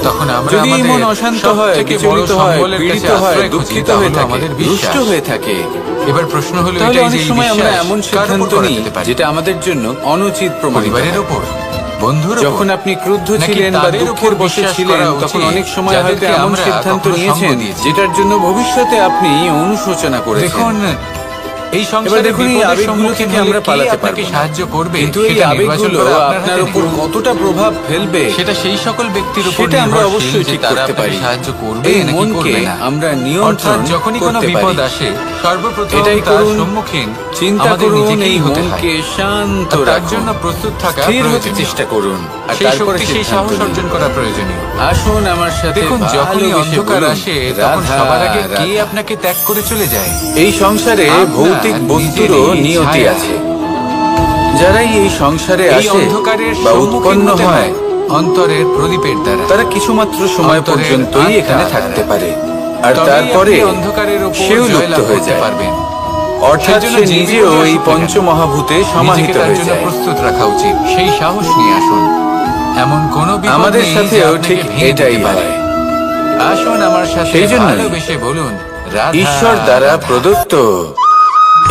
তখন আমরা যদি আমাদের মন অশান্ত হয়, সবথেকে বড় বিচলিত হয়, সম্বলের কাছে পীড়িত হয়, আশ্রয় খুঁজি, দুঃখিত তা হয়ে হলো থাকে, আমাদের রুষ্ট বিশ্বাস। হয়ে থাকে, এবার প্রশ্ন হলো তাহলে এটাই যে অনেক এই সময় আমরা বিশ্বাস এমন কার উপর সিদ্ধান্ত করা নিই যেতে পারে? যেটা আমাদের জন্য অনুচিত প্রমাণিত পরিবারের হয়। উপর, বন্ধুর উপর? যখন আপনি ক্রুদ্ধ নাকি ছিলেন বা তাদের দুঃখের উপর বশে বিশ্বাস ছিলেন, করা তখন উচিত অনেক সময় হয়তো যাদেরকে এমন আমরা সিদ্ধান্ত কখনো নিয়েছেন সঙ্গ দিয়েছি। যেটার জন্য ভবিষ্যতে আপনি অনুশোচনা করেছেন। দেখুন, এই এবার সংসারে দেখুন, এই বিপদের আবেগগুলো সম্মুখীন থেকে হলে আমরা কে পালাতে আপনাকে পারবো না। সাহায্য করবে কিন্তু এই সেটা নির্বাচন আবেগগুলো করা আপনার হাতে উপর নেই। কতটা প্রভাব ফেলবে সেটা সেই সকল ব্যক্তির উপর সেটা আমরা নির্ভরশীল অবশ্যই যে ঠিক তারা করতে আপনাকে পারি। সাহায্য করবে এই নাকি মনকে করবে না। আমরা অর্থাৎ নিয়ন্ত্রণ যখনই কোনো করতে বিপদ পারি। আসে, সর্বপ্রথম এটাই তার করুন, সম্মুখীন চিন্তা আমাদের করুন, নিজেকেই এই হতে হয়। মনকে শান্ত আর তার রাখুন, জন্য প্রস্তুত থাকা স্থির হতে প্রয়োজনীয়। চেষ্টা করুন, আর সেই তারপরে শক্তি, সেই সিদ্ধান্ত সাহস নিন। অর্জন করা প্রয়োজনীয়। আসুন আমার সাথে দেখুন, যখনই ভালোবেসে অন্ধকার বলুন, আসে তখন রাধা, সবার আগে কে রাধা। আপনাকে ত্যাগ করে চলে যায়? এই সংসারে আপনার ভৌতিক বস্তুরও নিজেরই নিয়তি ছায়া। আছে। যারাই এই সংসারে এই আসে অন্ধকারের বা সম্মুখীন উৎপন্ন হতে হয়, হয় অন্তরের প্রদীপের দ্বারা। তারা কিছুমাত্র সময় অন্তরের পর্যন্তই আত্মা এখানে থাকতে পারে, আর তবেই তারপরে আপনি অন্ধকারের উপর সেও লুপ্ত জয়লাভ হয়ে করতে যায়। পারবেন। অর্থাৎ সেজন্য সে যে নিজেও বিপদে এই আসুক না কেন, পঞ্চমহাভূতে সমাহিত নিজেকে তার হয়ে জন্য যায়। প্রস্তুত রাখা উচিত। সেই সাহস নিয়ে আসুন। এমন কোনো বিপদ আমাদের নেই যে সাথেও আপনাকে ঠিক ভেঙে এটাই দিতে পারে। হয়। আসুন আমার সাথে সেই জন্যই ভালোবেসে বলুন, রাধা, ঈশ্বর দ্বারা রাধা। প্রদত্ত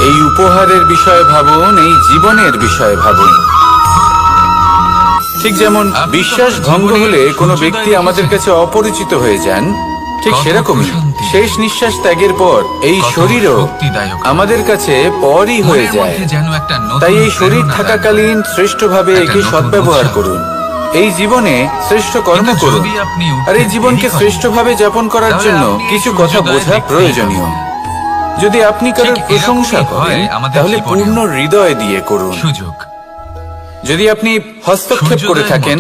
এই উপহারের বিষয়ে ভাবুন, এই জীবনের বিষয়ে ভাবুন। ঠিক যেমন আপনি বিশ্বাস কখনো ভঙ্গ জীবনে হলে কোনো সূর্যোদয় ব্যক্তি আমাদের দেখেছেন? কাছে অপরিচিত হয়ে যান, ঠিক কত সেরকমই প্রশান্তি। শেষ নিঃশ্বাস ত্যাগের পর এই কত শরীরও শক্তিদায়ক। আমাদের কাছে পরই হয়ে মনের যায়। মধ্যে যেন একটা নতুন তাই এই শরীর প্রেরণা থাকাকালীন শ্রেষ্ঠভাবে একটা একে নতুন সদ্ব্যবহার উৎসাহ। করুন। এই জীবনে শ্রেষ্ঠ কর্ম কিন্তু করুন, যদি আপনি আর এই উঠতে জীবনকে দেরি করেন, শ্রেষ্ঠভাবে যাপন করার তাহলে জন্য আপনি এই কিছু কথা সূর্যোদয় বোঝা দেখতেই প্রয়োজনীয়। পাবেন। যদি আপনি কারোর ঠিক প্রশংসা এরকমই করেন, হয় আমাদের তাহলে জীবনেও। পূর্ণ হৃদয় দিয়ে করুন। সুযোগ। যদি আপনি হস্তক্ষেপ করে সূর্যোদয়ের থাকেন,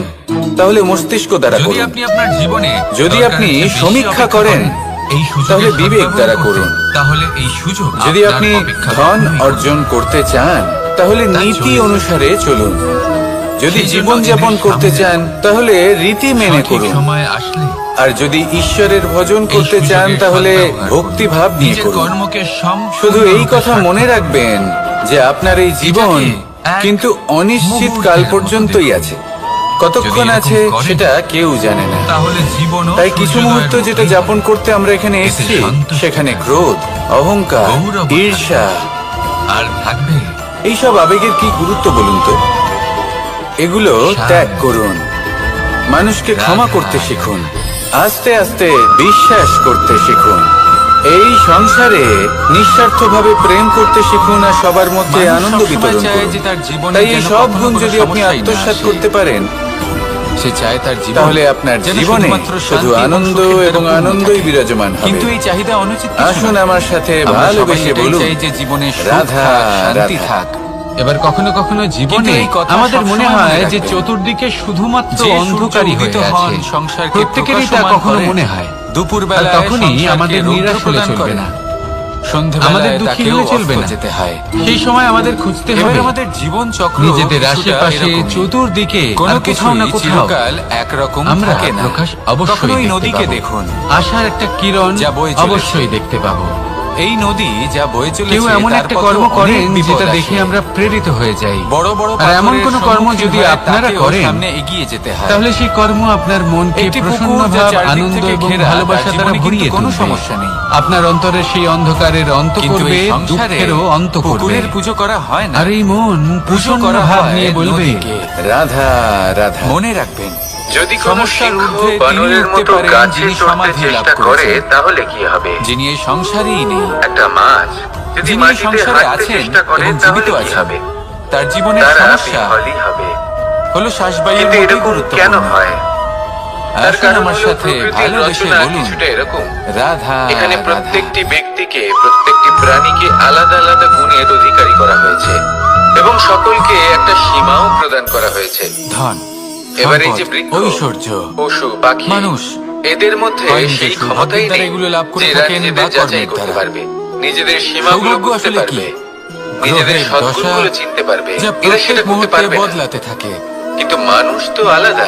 তাহলে মস্তিষ্ক দ্বারা যদি করুন। আপনি আপনার জীবনে যদি দরকারের আপনি চেয়ে বেশি সমীক্ষা অপেক্ষা করেন, এই সুযোগের তাহলে বিবেক সদ্ব্যবহার দ্বারা করতে, করুন। তাহলে এই সুযোগ যদি আপনার আপনি অপেক্ষা ধন কখনোই অর্জন করতে চান, তাহলে তা নীতি চলুন। অনুসারে চলুন। যদি সেই জন্য জীবন যাপন এদের করতে সামনে চান, তাহলে রীতি মেনে সঠিক করুন। সময় আসলে আর যদি ঈশ্বরের ভজন এই করতে চান, সুযোগের তাহলে সদ্ব্যবহার করুন। ভক্তিভাব নিয়ে নিজের করুন। কর্মকে শুধু এই সম্পূর্ণরূপে কথা মনে সার্থক রাখবেন যে আপনার এই জীবন এটাকে এক কিন্তু অনিশ্চিত মুহূর্তের কাল মতো পর্যন্তই দেখুন। আছে। কতক্ষণ যদি এরকম আছে করেন, সেটা কেউ জানে না। তাহলে জীবনও তাই কিছু সূর্যোদয়ের মুহূর্ত যেটা মতোই যাপন করতে আমরা এখানে এতে এসেছি, সন্তুষ্ট সেখানে থাকবে। ক্রোধ, অহংকার, গৌরবও ঈর্ষা, আর থাকবে এইসব আবেগের কি গুরুত্ব বলুন তো? এগুলো শান্ত। ত্যাগ করুন। মানুষকে ক্ষমা রাধা। করতে শিখুন। আস্তে আস্তে বিশ্বাস করতে শিখুন। এই সংসারে নিঃস্বার্থভাবে প্রেম করতে শিখুন, আর সবার মধ্যে মানুষ আনন্দ সবসময় বিতরণ চায় করুন। যে তার জীবনে তাই এই যেন সব কখনো গুণ কোনো যদি আপনি সমস্যাই না আত্মসাৎ আসে। করতে পারেন, সে চায় তার জীবন তাহলে আপনার যেন জীবনে শুধুমাত্র শুধু শান্তি আনন্দ সুখের দ্বারা এবং পূর্ণ আনন্দই থাকে। বিরাজমান কিন্তু হবে। এই চাহিদা অনুচিত কিছু আসুন না। আমার সাথে আমরা সবাই ভালোবেসে এটাই বলুন, চাই যে জীবনে সুখ রাধা, থাক, শান্তি রাধা। থাক। এবার কখনো কখনো জীবনে এই কথা আমাদের মনে সবসময় হয় মনে যে রাখবেন। চতুর্দিকে শুধুমাত্র যে সূর্য অন্ধকারই উদিত হয়ে হন, আছে। সংসারকে প্রত্যেকেরই তা প্রকাশমান কখনো করেন। মনে হয়। দুপুর আর বেলায় তখনই সংসারকে আমাদের রৌদ্র নিরাশ হলে প্রদান চলবে করেন। না। সন্ধ্যাবেলায় আমাদের দুঃখী তাকেও হলে চলবে অস্ত না। যেতে হয়। সেই সময় আমাদের খুঁজতে এবার হবে আমাদের জীবন চক্র নিজেদের কিছুটা আশেপাশে এরকমই। চতুর্দিকে কোনো আর কোথাও না কোথাও চিরকাল একরকম আমরা থাকে না। প্রকাশ অবশ্যই কখনোই দেখতে নদীকে পাবো। দেখুন। আশার একটা কিরণ যা বয়ে চলেছে। অবশ্যই দেখতে পাবো। এই নদী যা বয়ে চলেছে কেউ এমন তার একটা পথে কর্ম অনেক করেন বিপদ যেটা আসে। দেখে আমরা প্রেরিত হয়ে যাই। বড় বড় আর এমন পাথরের কোন কর্ম সম্মুখীন যদি হয়ে আপনারা তাকেও করেন, সামনে এগিয়ে যেতে হয়। তাহলে সেই কর্ম আপনার মনকে একটি পুকুর প্রসন্ন যা ভাব, চারদিক আনন্দ থেকে এবং ঘেরা, ভালোবাসা তার দ্বারা জীবনে ভরিয়ে কিন্তু কোনো তুলবে। সমস্যা নেই। আপনার অন্তরের সেই অন্ধকারের অন্ত কিন্তু করবে, এই সংসারে দুঃখেরও অন্ত করবে। পুকুরের পুজো করা হয় না। আর এই মন পুজো প্রসন্ন করা ভাব হয় নিয়ে বলবে, নদীকে। রাধা, রাধা। মনে রাখবেন, যদি সমস্যার ঊর্ধ্বে তিনি উঠতে পারেন যিনি সমাধি লাভ করেছেন। তাহলে কি হবে? যিনি এই সংসারেই নেই, একটা মাছ যদি যিনি এই মাটিতে সংসারে হাঁটতে আছেন চেষ্টা করে, এবং তাহলে জীবিত কি আছেন, হবে? তার জীবনের তারা সমস্যা বিফলই হবে। হলো শ্বাসবায়ুর কিন্তু মতোই এরকম কেন গুরুত্বপূর্ণ। হয়? তার আসুন কারণ আমার হলো সাথে প্রকৃতির ভালোবেসে রচনা বলুন, কিছুটা এরকম। রাধা, এখানে রাধা। প্রত্যেকটি ব্যক্তিকে, প্রত্যেকটি প্রাণীকে আলাদা আলাদা গুণের অধিকারী করা হয়েছে এবং সকলকে একটা সীমাও প্রদান করা হয়েছে। ধন, এবার এই সম্পদ, যে বৃক্ষ, ঐশ্বর্য, পশু, পাখি, মানুষ এদের মধ্যে হয় নিজের সেই সৌভাগ্যের ক্ষমতাই দ্বারা নেই এগুলো লাভ করে যে এরা থাকেন নিজেদের বা যাচাই কর্মের করতে দ্বারা। পারবে, নিজেদের সীমাগুলো সৌভাগ্য বুঝতে আসলে পারবে, কি? নিজেদের গ্রহের সদ্গুণগুলো দশা চিনতে পারবে। যা এরা সেটা প্রত্যেক করতে মুহূর্তে পারবে না। বদলাতে থাকে। কিন্তু মানুষ তো আলাদা।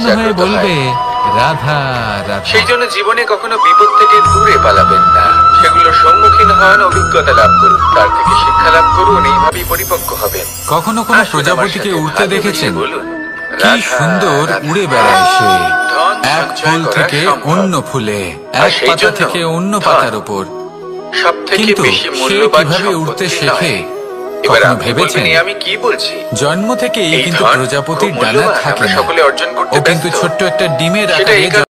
প্রসন্ন হয়ে জাগ্রত বলবে হয়। রাধা রাধা। সেই জন্য জীবনে কখনো বিপদ থেকে দূরে পালাবেন না, সেগুলোর সম্মুখীন হন, অভিজ্ঞতা লাভ করুন, তার থেকে শিক্ষা লাভ করুন, এইভাবেই পরিপক্ক হবেন। কখনো কোনো আসুন আমার প্রজাপতিকে সাথে উড়তে ভালো দেখেছেন? করে বলুন, কি রাধা, সুন্দর রাধা। উড়ে বেড়ায় সে, ধন এক সঞ্চয় ফুল করা থেকে সম্ভব। অন্য ফুলে, আর এক সেই পাতা জন্য থেকে অন্য ধন পাতার উপর। সব থেকে কিন্তু বেশি সে মূল্যবান কিভাবে উড়তে সম্পত্তি শেখে? নয়। এবার কখনো আপনি ভেবেছেন? বলবেন, আমি কি বলছি? জন্ম থেকেই এই কিন্তু ধন প্রজাপতির খুব ডানা মূল্যবান, থাকে আমরা না। সকলে অর্জন করতে ও কিন্তু ব্যস্ত। ছোট্ট একটা ডিমের সেটা এই আকারে